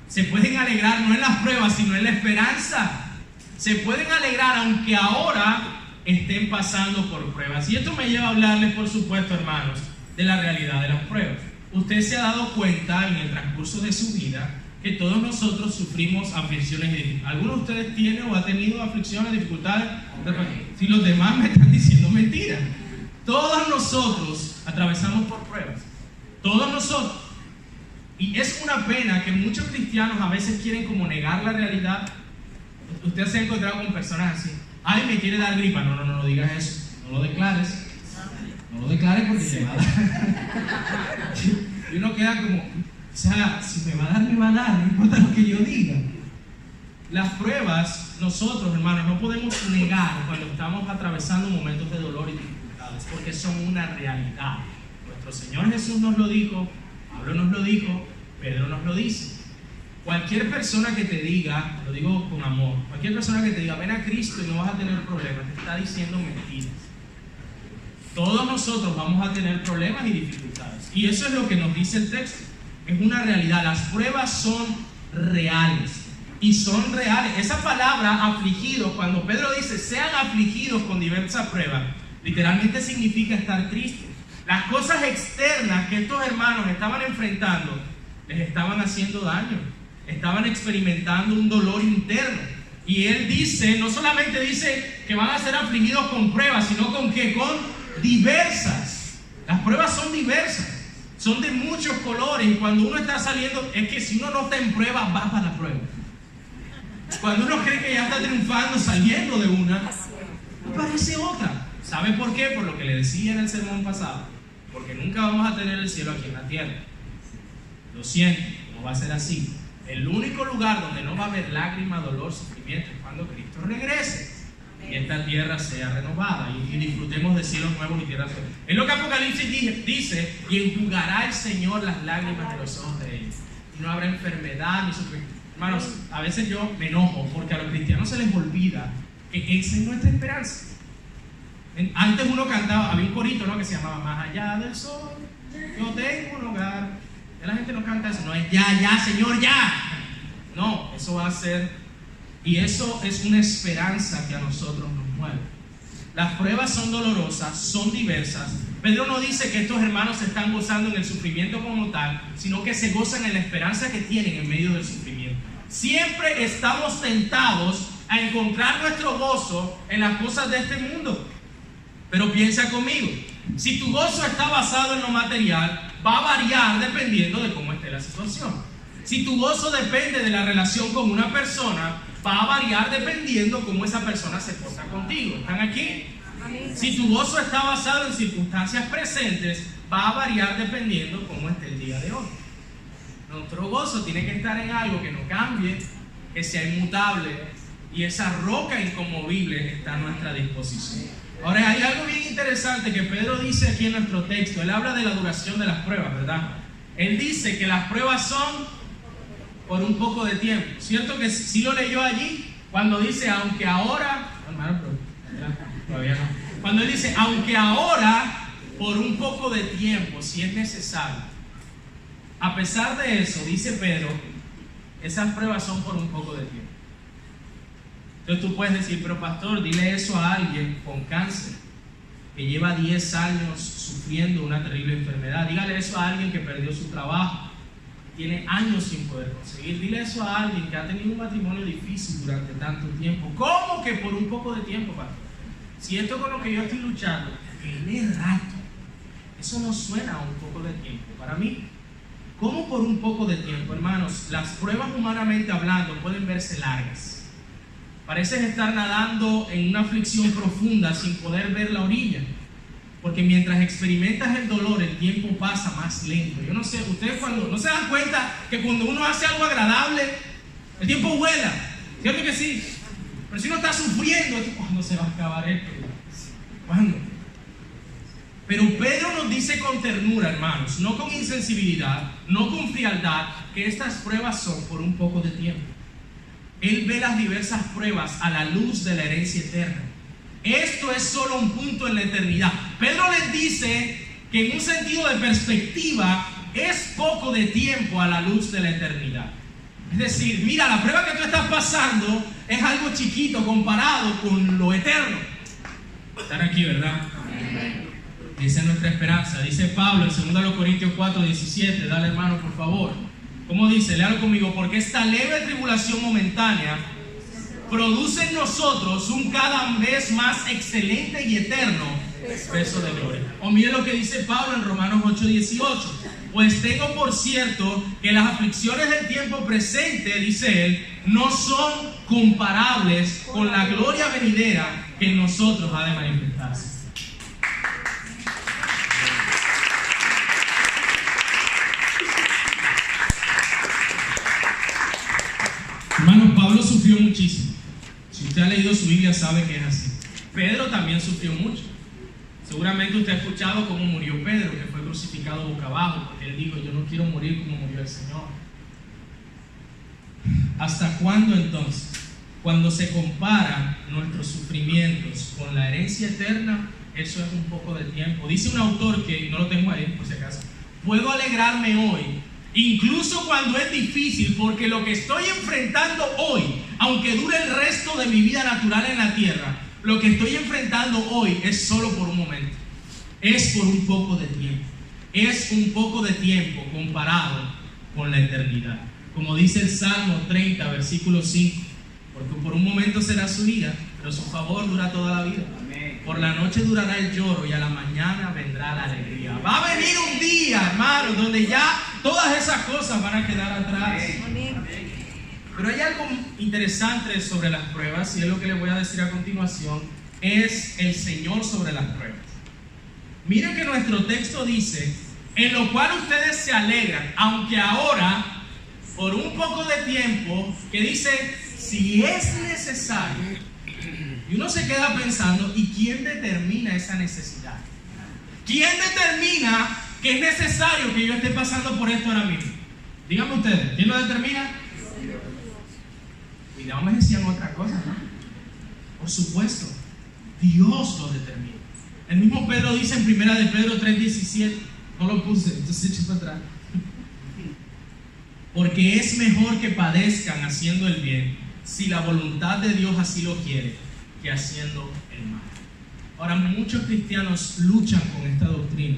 Se pueden alegrar no en las pruebas, sino en la esperanza. Se pueden alegrar aunque ahora estén pasando por pruebas. Y esto me lleva a hablarles, por supuesto, hermanos, de la realidad de las pruebas. usted se ha dado cuenta en el transcurso de su vida que todos nosotros sufrimos aflicciones y dificultades. ¿Alguno de ustedes tiene o ha tenido aflicciones, dificultades? Si los demás me están diciendo mentiras. Todos nosotros atravesamos por pruebas. Todos nosotros. Y es una pena que muchos cristianos a veces quieren como negar la realidad. Usted se ha encontrado con personas así. Ay, me quiere dar gripa. No digas eso. No lo declares. No lo declares porque se va a dar. Y uno queda como, o sea, si me va a dar, me va a dar. No importa lo que yo diga. Las pruebas, nosotros, hermanos, no podemos negar cuando estamos atravesando momentos de dolor y dificultades, porque son una realidad. Nuestro Señor Jesús nos lo dijo, Pablo nos lo dijo, Pedro nos lo dice. Cualquier persona que te diga, lo digo con amor, cualquier persona que te diga, ven a Cristo y no vas a tener problemas, te está diciendo mentiras. Todos nosotros vamos a tener problemas y dificultades. Y eso es lo que nos dice el texto. Es una realidad. Las pruebas son reales. Y son reales. Esa palabra afligidos, cuando Pedro dice sean afligidos con diversas pruebas, literalmente significa estar tristes. Las cosas externas que estos hermanos estaban enfrentando les estaban haciendo daño. Estaban experimentando un dolor interno. Y él dice, no solamente dice que van a ser afligidos con pruebas, sino con ¿qué? Con diversas. Las pruebas son diversas. Son de muchos colores. Y cuando uno está saliendo, es que si uno no está en prueba, va para la prueba. Cuando uno cree que ya está triunfando saliendo de una, aparece otra. ¿Sabe por qué? Por lo que le decía en el sermón pasado. Porque nunca vamos a tener el cielo aquí en la tierra. Lo siento, no va a ser así. El único lugar donde no va a haber lágrima, dolor, sufrimiento es cuando Cristo regrese y esta tierra sea renovada y disfrutemos de cielos nuevos y tierras nuevas. Es lo que Apocalipsis dice: y enjugará el Señor las lágrimas de los ojos de ellos. Y no habrá enfermedad ni sufrimiento. Hermanos, a veces yo me enojo porque a los cristianos se les olvida que esa es nuestra esperanza. Antes uno cantaba, había un corito, ¿no?, que se llamaba Más allá del sol, yo tengo un hogar. Ya la gente no canta eso, no es ya, Señor, ya. No, eso va a ser, y eso es una esperanza que a nosotros nos mueve. Las pruebas son dolorosas, son diversas. Pedro no dice que estos hermanos se están gozando en el sufrimiento como tal, sino que se gozan en la esperanza que tienen en medio del sufrimiento. Siempre estamos tentados a encontrar nuestro gozo en las cosas de este mundo. Pero piensa conmigo, si tu gozo está basado en lo material, va a variar dependiendo de cómo esté la situación. Si tu gozo depende de la relación con una persona, va a variar dependiendo cómo esa persona se porta contigo. ¿Están aquí? Si tu gozo está basado en circunstancias presentes, va a variar dependiendo cómo esté el día de hoy. Nuestro gozo tiene que estar en algo que no cambie, que sea inmutable, y esa roca inconmovible está a nuestra disposición. Ahora, hay algo bien interesante que Pedro dice aquí en nuestro texto. Él habla de la duración de las pruebas, ¿verdad? Él dice que las pruebas son por un poco de tiempo. ¿Cierto que sí lo leyó allí? Cuando dice, aunque ahora... Hermano, pero todavía no. Cuando él dice, aunque ahora, por un poco de tiempo, si es necesario. A pesar de eso, dice Pedro, esas pruebas son por un poco de tiempo. Entonces tú puedes decir, pero pastor, dile eso a alguien con cáncer, que lleva 10 años sufriendo una terrible enfermedad. Dígale eso a alguien que perdió su trabajo, tiene años sin poder conseguir. Dile eso a alguien que ha tenido un matrimonio difícil durante tanto tiempo. ¿Cómo que por un poco de tiempo, pastor? Si esto con lo que yo estoy luchando tiene rato, eso no suena a un poco de tiempo para mí. ¿Cómo por un poco de tiempo, hermanos? Las pruebas humanamente hablando pueden verse largas. Pareces estar nadando en una aflicción profunda sin poder ver la orilla. Porque mientras experimentas el dolor, el tiempo pasa más lento. Yo no sé, ustedes cuando no se dan cuenta que cuando uno hace algo agradable, el tiempo vuela. ¿Cierto que sí? Pero si uno está sufriendo, ¿cuándo se va a acabar esto? ¿Cuándo? Pero Pedro nos dice con ternura, hermanos, no con insensibilidad, no con frialdad, que estas pruebas son por un poco de tiempo. Él ve las diversas pruebas a la luz de la herencia eterna. Esto es solo un punto en la eternidad. Pedro les dice que en un sentido de perspectiva es poco de tiempo a la luz de la eternidad. Es decir, mira, la prueba que tú estás pasando es algo chiquito comparado con lo eterno. Están aquí, ¿verdad? Esa es nuestra esperanza. Dice Pablo en 2 Corintios 4:17. Dale, hermano, por favor. ¿Cómo dice? Léalo conmigo. Porque esta leve tribulación momentánea produce en nosotros un cada vez más excelente y eterno peso de gloria. O mire lo que dice Pablo en Romanos 8:18. Pues tengo por cierto que las aflicciones del tiempo presente, dice él, no son comparables con la gloria venidera que en nosotros ha de manifestarse. Hermanos, Pablo sufrió muchísimo. Si usted ha leído su Biblia sabe que es así. Pedro también sufrió mucho. Seguramente usted ha escuchado cómo murió Pedro, que fue crucificado boca abajo, porque él dijo, yo no quiero morir como murió el Señor. ¿Hasta cuándo entonces? Cuando se comparan nuestros sufrimientos con la herencia eterna, eso es un poco de tiempo. Dice un autor que, no lo tengo ahí por si acaso, puedo alegrarme hoy, incluso cuando es difícil, porque lo que estoy enfrentando hoy, aunque dure el resto de mi vida natural en la tierra, lo que estoy enfrentando hoy es solo por un momento. Es por un poco de tiempo. Es un poco de tiempo comparado con la eternidad. Como dice el Salmo 30, versículo 5. Porque por un momento será su ira, pero su favor dura toda la vida. Por la noche durará el lloro y a la mañana vendrá la alegría. Va a venir un día, hermano, donde ya todas esas cosas van a quedar atrás. Pero hay algo interesante sobre las pruebas, y es lo que les voy a decir a continuación, es el Señor sobre las pruebas. Miren que nuestro texto dice, en lo cual ustedes se alegran, aunque ahora, por un poco de tiempo, que dice, si es necesario. Y uno se queda pensando, ¿y quién determina esa necesidad? ¿Quién determina que es necesario que yo esté pasando por esto ahora mismo? Díganme ustedes, ¿quién lo determina? Cuidado, me decían otra cosa, ¿no? Por supuesto, Dios lo determina. El mismo Pedro dice en 1 de Pedro 3:17, no lo puse, entonces eché para atrás. Porque es mejor que padezcan haciendo el bien, si la voluntad de Dios así lo quiere, que haciendo el mal. Ahora, muchos cristianos luchan con esta doctrina.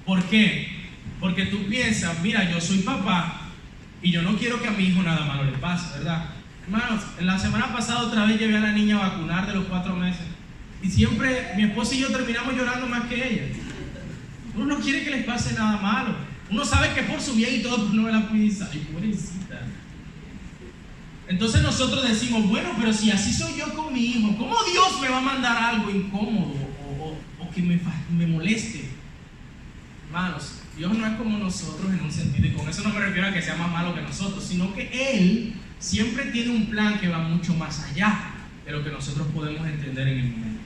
¿Por qué? Porque tú piensas, mira, yo soy papá y yo no quiero que a mi hijo nada malo le pase, ¿verdad? Hermanos, en la semana pasada otra vez llevé a la niña a vacunar de los 4 meses. Y siempre mi esposa y yo terminamos llorando más que ella. Uno no quiere que les pase nada malo. Uno sabe que es por su bien y todo, pero no me la pisa. Ay, pobrecita. Entonces nosotros decimos, bueno, pero si así soy yo con mi hijo, ¿cómo Dios me va a mandar algo incómodo o que me moleste? Hermanos, Dios no es como nosotros en un sentido, y con eso no me refiero a que sea más malo que nosotros, sino que Él siempre tiene un plan que va mucho más allá de lo que nosotros podemos entender en el momento.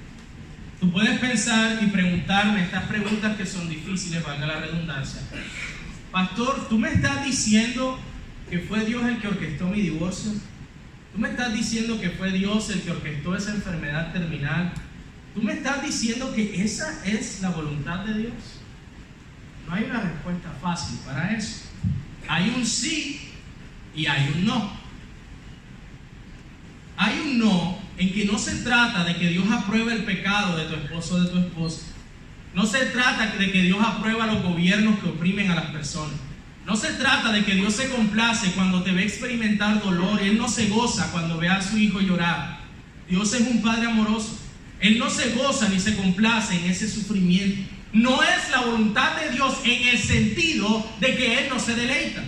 Tú puedes pensar y preguntarme estas preguntas que son difíciles, valga la redundancia. Pastor, ¿tú me estás diciendo que fue Dios el que orquestó mi divorcio? ¿Tú me estás diciendo que fue Dios el que orquestó esa enfermedad terminal? ¿Tú me estás diciendo que esa es la voluntad de Dios? No hay una respuesta fácil para eso. Hay un sí y hay un no. Hay un no en que no se trata de que Dios apruebe el pecado de tu esposo o de tu esposa. No se trata de que Dios aprueba los gobiernos que oprimen a las personas. No se trata de que Dios se complace cuando te ve experimentar dolor y Él no se goza cuando ve a su hijo llorar. Dios es un Padre amoroso. Él no se goza ni se complace en ese sufrimiento. No es la voluntad de Dios en el sentido de que Él no se deleita.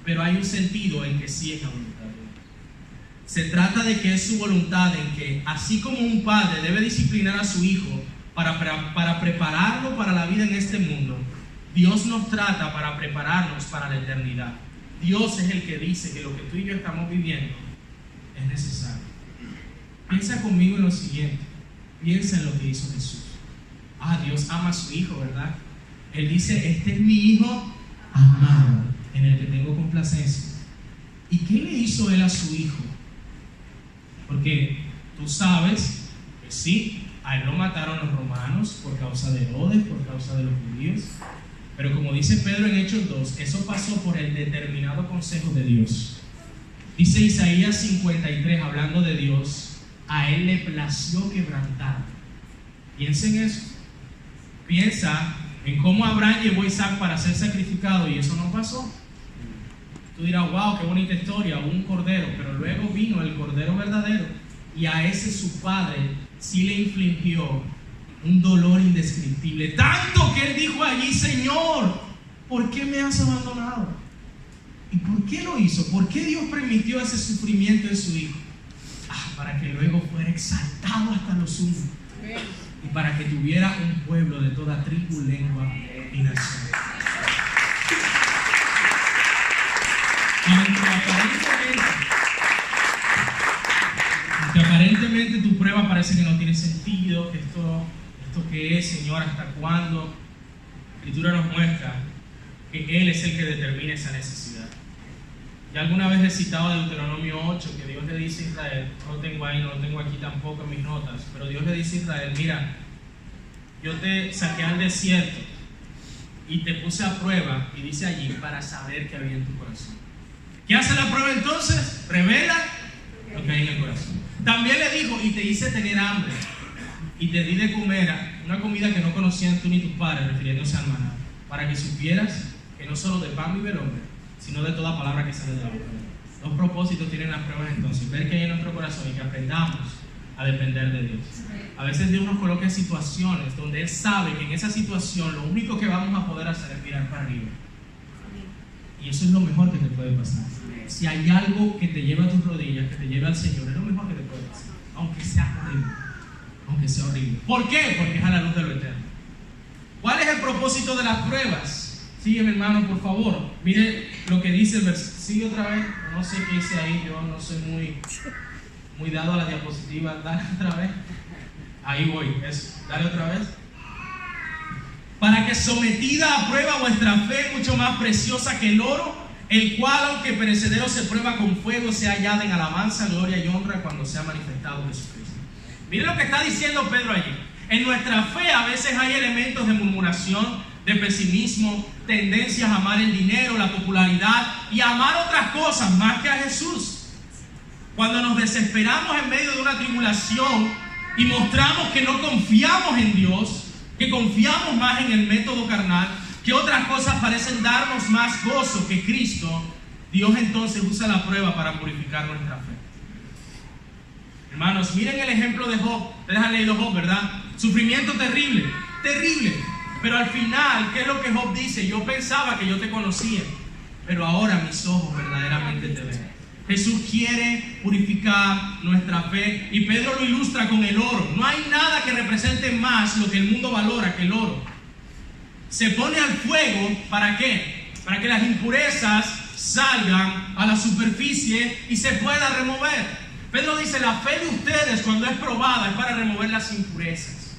Pero hay un sentido en que sí es la voluntad de Dios. Se trata de que es su voluntad en que, así como un padre debe disciplinar a su hijo para prepararlo para la vida en este mundo, Dios nos trata para prepararnos para la eternidad. Dios es el que dice que lo que tú y yo estamos viviendo es necesario. Piensa conmigo en lo siguiente. Piensa en lo que hizo Jesús. Dios ama a su hijo, ¿verdad? Él dice, este es mi hijo amado, en el que tengo complacencia. ¿Y qué le hizo Él a su hijo? Porque tú sabes que sí, a Él lo mataron los romanos por causa de Herodes, por causa de los judíos. Pero como dice Pedro en Hechos 2, eso pasó por el determinado consejo de Dios. Dice Isaías 53, hablando de Dios, a Él le plació quebrantar. Piensen eso. Piensa en cómo Abraham llevó a Isaac para ser sacrificado y eso no pasó. Tú dirás, wow, qué bonita historia, un cordero, pero luego vino el cordero verdadero y a ese su padre sí le infligió un dolor indescriptible. Tanto que él dijo allí, Señor, ¿por qué me has abandonado? ¿Y por qué lo hizo? ¿Por qué Dios permitió ese sufrimiento en su hijo? Para que luego fuera exaltado hasta lo sumo y para que tuviera un pueblo de toda tribu, lengua y nación. Aunque aparentemente tu prueba parece que no tiene sentido, que esto que es, Señor, ¿hasta cuándo? La Escritura nos muestra que Él es el que determina esa necesidad. Ya alguna vez he citado Deuteronomio 8, que Dios le dice a Israel, no lo tengo ahí, no lo tengo aquí tampoco en mis notas, pero Dios le dice a Israel, mira, yo te saqué al desierto y te puse a prueba, y dice allí, para saber qué había en tu corazón. ¿Qué hace la prueba entonces? Revela lo que hay en el corazón. También le dijo, y te hice tener hambre, y te di de comer una comida que no conocían tú ni tus padres, refiriéndose al maná, para que supieras que no solo de pan vive el hombre, sino de toda palabra que sale de la boca. Dos propósitos tienen las pruebas entonces: ver qué hay en nuestro corazón y que aprendamos a depender de Dios. A veces Dios nos coloca en situaciones donde Él sabe que en esa situación lo único que vamos a poder hacer es mirar para arriba. Y eso es lo mejor que te puede pasar. Si hay algo que te lleva a tus rodillas, que te lleva al Señor, es lo mejor que te puede pasar. Aunque sea horrible. Aunque sea horrible. ¿Por qué? Porque es a la luz de lo eterno. ¿Cuál es el propósito de las pruebas? Sígueme, hermano, por favor. Mire lo que dice el versículo. Sigue otra vez. No sé qué hice ahí. Yo no soy muy dado a la diapositiva. Dale otra vez. Ahí voy. Eso. Dale otra vez. Para que sometida a prueba vuestra fe, mucho más preciosa que el oro, el cual, aunque perecedero, se prueba con fuego, sea hallada en alabanza, gloria y honra cuando sea manifestado Jesucristo. Mire lo que está diciendo Pedro allí. En nuestra fe a veces hay elementos de murmuración, de pesimismo, tendencias a amar el dinero, la popularidad y a amar otras cosas más que a Jesús. Cuando nos desesperamos en medio de una tribulación y mostramos que no confiamos en Dios, que confiamos más en el método carnal, que otras cosas parecen darnos más gozo que Cristo, Dios entonces usa la prueba para purificar nuestra fe. Hermanos, miren el ejemplo de Job. Ustedes han leído Job, ¿verdad? Sufrimiento terrible, terrible. Pero al final, ¿qué es lo que Job dice? Yo pensaba que yo te conocía, pero ahora mis ojos verdaderamente te ven. Jesús quiere purificar nuestra fe y Pedro lo ilustra con el oro. No hay nada que represente más lo que el mundo valora que el oro. Se pone al fuego, ¿para qué? Para que las impurezas salgan a la superficie y se pueda remover. Pedro dice, la fe de ustedes cuando es probada es para remover las impurezas.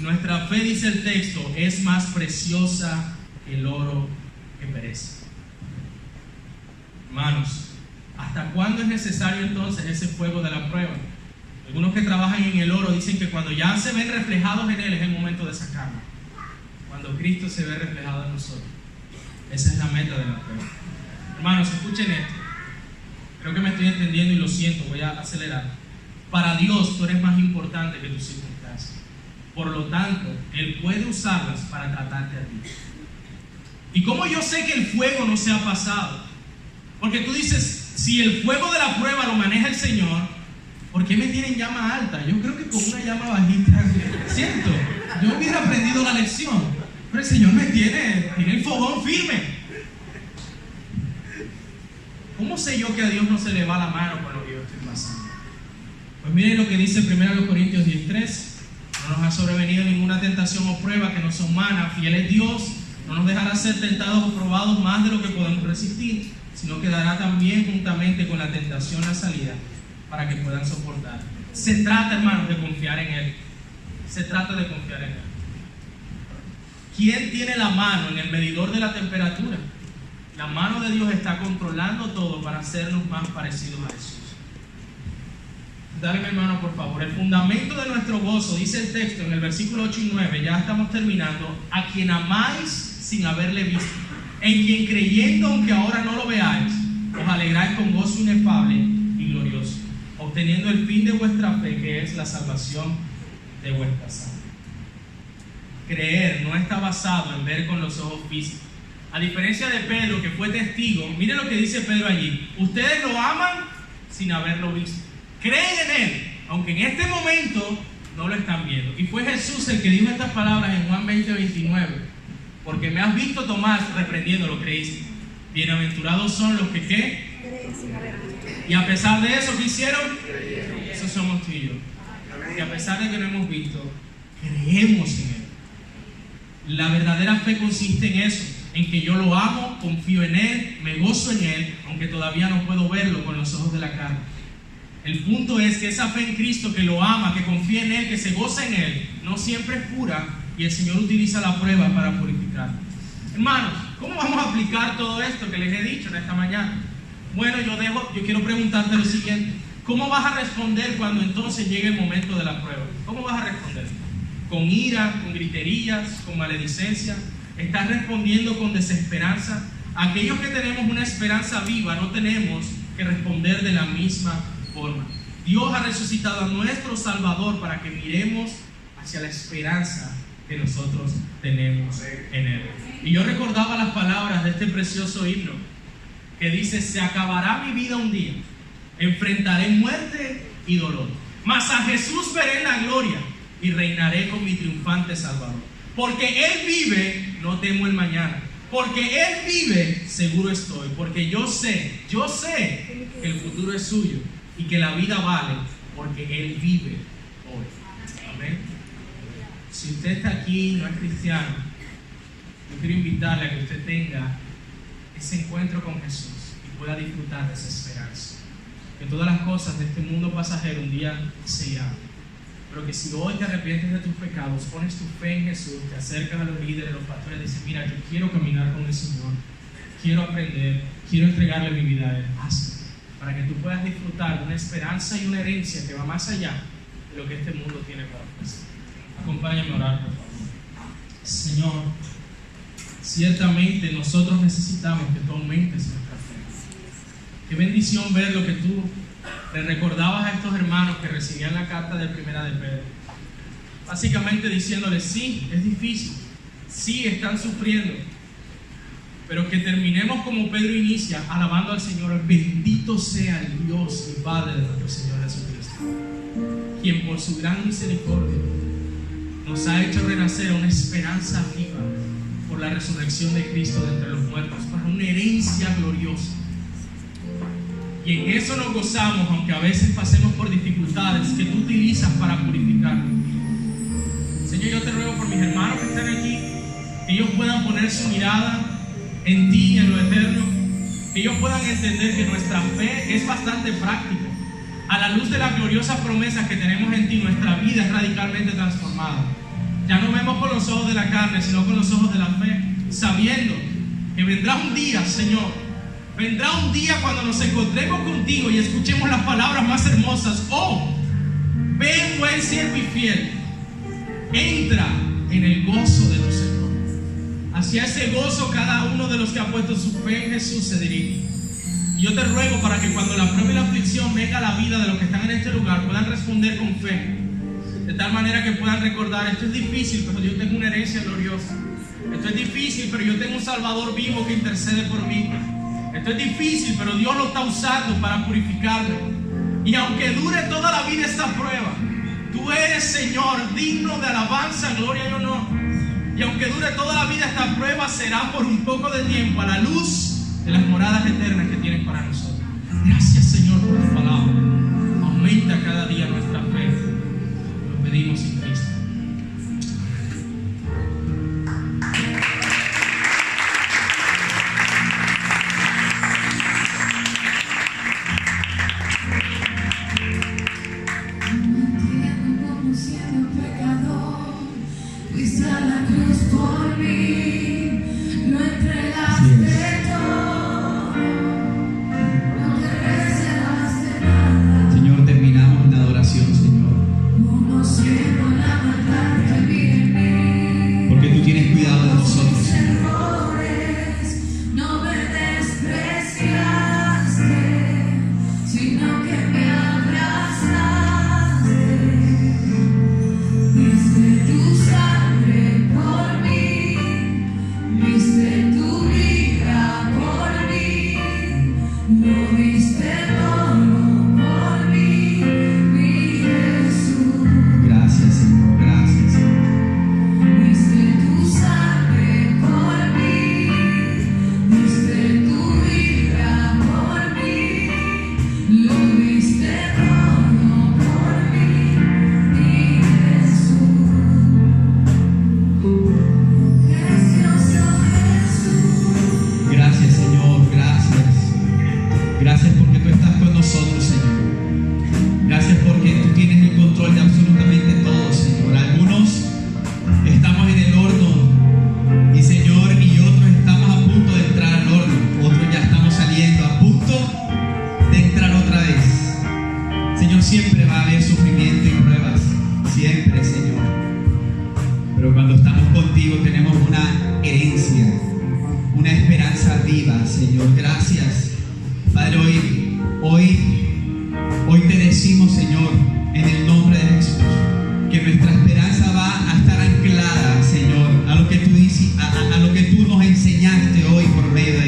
Nuestra fe, dice el texto, es más preciosa que el oro que perece. Hermanos, ¿hasta cuándo es necesario entonces ese fuego de la prueba? Algunos que trabajan en el oro dicen que cuando ya se ven reflejados en él es el momento de sacarlo. Cuando Cristo se ve reflejado en nosotros. Esa es la meta de la prueba. Hermanos, escuchen esto. Creo que me estoy entendiendo y lo siento, voy a acelerar. Para Dios tú eres más importante que tus circunstancias. Por lo tanto, Él puede usarlas para tratarte a ti. ¿Y cómo yo sé que el fuego no se ha pasado? Porque tú dices, si el fuego de la prueba lo maneja el Señor, ¿por qué me tienen llama alta? Yo creo que con una llama bajita, ¿cierto? Yo hubiera aprendido la lección, pero el Señor me tiene el fogón firme. ¿Cómo sé yo que a Dios no se le va la mano con lo que yo estoy pasando? Pues miren lo que dice 1 Corintios 10:3. No nos ha sobrevenido ninguna tentación o prueba que no sea humana. Fiel es Dios, no nos dejará ser tentados o probados más de lo que podemos resistir, sino que dará también juntamente con la tentación la salida para que puedan soportar. Se trata, hermanos, de confiar en Él. Se trata de confiar en Él. ¿Quién tiene la mano en el medidor de la temperatura? La mano de Dios está controlando todo para hacernos más parecidos a Jesús. Dale, mi hermano, por favor. El fundamento de nuestro gozo, dice el texto en el versículo 8 y 9, ya estamos terminando, a quien amáis sin haberle visto, en quien creyendo, aunque ahora no lo veáis, os alegráis con gozo inefable y glorioso, obteniendo el fin de vuestra fe, que es la salvación de vuestras almas. creer no está basado en ver con los ojos físicos. A diferencia de Pedro, que fue testigo, miren lo que dice Pedro allí: ustedes lo aman sin haberlo visto. Creen en Él, aunque en este momento no lo están viendo. Y fue Jesús el que dijo estas palabras en Juan 20:29. Porque me has visto, Tomás, reprendiéndolo, creíste. Bienaventurados son los que ¿qué? Y a pesar de eso, ¿qué hicieron? Eso somos tú y yo. Que a pesar de que no hemos visto, creemos en Él. La verdadera fe consiste en eso, en que yo lo amo, confío en Él, me gozo en Él, aunque todavía no puedo verlo con los ojos de la carne. El punto es que esa fe en Cristo, que lo ama, que confía en Él, que se goza en Él, no siempre es pura, y el Señor utiliza la prueba para purificarla. Hermanos, ¿cómo vamos a aplicar todo esto que les he dicho en esta mañana? Bueno, yo quiero preguntarte lo siguiente: ¿cómo vas a responder cuando entonces llegue el momento de la prueba? ¿Cómo vas a responder? ¿Con ira, con griterías, con maledicencia? ¿Estás respondiendo con desesperanza? Aquellos que tenemos una esperanza viva no tenemos que responder de la misma forma. Dios ha resucitado a nuestro Salvador para que miremos hacia la esperanza que nosotros tenemos en Él. Y yo recordaba las palabras de este precioso himno que dice: se acabará mi vida un día, enfrentaré muerte y dolor, mas a Jesús veré en la gloria y reinaré con mi triunfante Salvador. Porque Él vive, no temo el mañana. Porque Él vive, seguro estoy. Porque yo sé que el futuro es suyo y que la vida vale porque Él vive hoy. Amén. Si usted está aquí y no es cristiano, yo quiero invitarle a que usted tenga ese encuentro con Jesús y pueda disfrutar de esa esperanza. Que todas las cosas de este mundo pasajero un día se irán, pero que si hoy te arrepientes de tus pecados, pones tu fe en Jesús, te acercas a los líderes, a los pastores, y dices: mira, yo quiero caminar con el Señor, quiero aprender, quiero entregarle mi vida a Él. Hazlo, para que tú puedas disfrutar de una esperanza y una herencia que va más allá de lo que este mundo tiene para ofrecer. Acompáñame a orar, por favor. Señor, ciertamente nosotros necesitamos que tú aumentes nuestra fe. Qué bendición ver lo que tú le recordabas a estos hermanos que recibían la carta de primera de Pedro, básicamente diciéndoles: sí, es difícil, sí, están sufriendo, pero que terminemos como Pedro inicia, alabando al Señor. Bendito sea el Dios y Padre de nuestro Señor Jesucristo, quien por su gran misericordia nos ha hecho renacer a una esperanza viva por la resurrección de Cristo de entre los muertos, para una herencia gloriosa. Y en eso nos gozamos, aunque a veces pasemos por dificultades que tú utilizas para purificarnos. Señor, yo te ruego por mis hermanos que están aquí, que ellos puedan poner su mirada en ti y en lo eterno, que ellos puedan entender que nuestra fe es bastante práctica. A la luz de las gloriosas promesas que tenemos en ti, nuestra vida es radicalmente transformada. Ya no vemos con los ojos de la carne, sino con los ojos de la fe, sabiendo que vendrá un día, Señor, vendrá un día cuando nos encontremos contigo y escuchemos las palabras más hermosas: oh, ven, buen siervo y fiel, entra en el gozo de tu Señor. Hacia ese gozo cada uno de los que ha puesto su fe en Jesús se dirige. Y yo te ruego para que cuando la prueba y la aflicción venga a la vida de los que están en este lugar, puedan responder con fe, de tal manera que puedan recordar: esto es difícil, pero yo tengo una herencia gloriosa. Esto es difícil, pero yo tengo un Salvador vivo que intercede por mí. Esto es difícil, pero Dios lo está usando para purificarlo. Y aunque dure toda la vida esta prueba, tú eres, Señor, digno de alabanza, gloria y honor. Y aunque dure toda la vida esta prueba, será por un poco de tiempo, a la luz de las moradas eternas que tienes para nosotros. Gracias, Señor, por tu palabra. Aumenta cada día nuestra fe. Lo pedimos en Cristo. Señor, terminamos en adoración, Señor. herencia, una esperanza viva, Señor. Gracias, Padre. Hoy te decimos, Señor, en el nombre de Jesús, que nuestra esperanza va a estar anclada, Señor, a lo que tú dices, a lo que tú nos enseñaste hoy por medio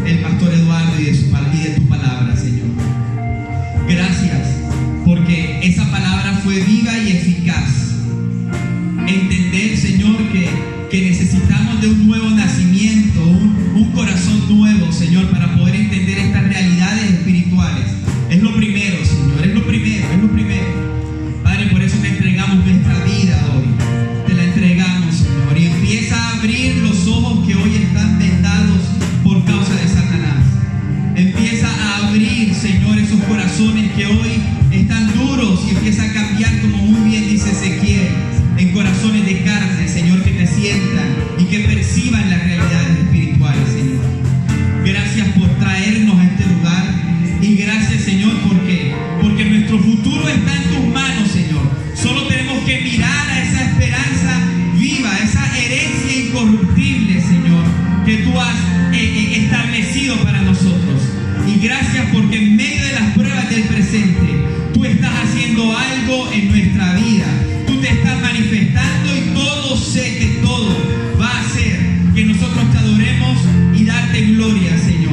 del pastor Eduardo y de tu palabra, Señor. Gracias, porque esa palabra fue viva y eficaz. Entender, Señor, que necesitamos de un nuevo nacimiento, un corazón nuevo, Señor, para poder entender estas realidades espirituales. Es lo primero, Señor, es lo primero. Padre, por eso te entregamos nuestra vida hoy. Te la entregamos, Señor, y empieza a abrir los ojos que hoy están vendados por causa de Satanás. Empieza a abrir, Señor, esos corazones que hoy están duros, y empieza a cambiar, como muy bien dice Ezequiel, en corazones de carne, Señor, que te sientan y que perciban las realidades espirituales, Señor. Gracias por traernos a este lugar, y gracias, Señor, porque nuestro futuro está en tus manos, Señor. Solo tenemos que mirar a esa esperanza viva, esa herencia incorruptible, Señor, que tú has establecido para nosotros. Y gracias porque en medio de las pruebas del presente, tú estás haciendo algo en nuestra vida. Tú te estás manifestando, y todo sé que todo va a hacer que nosotros te adoremos y darte gloria, Señor.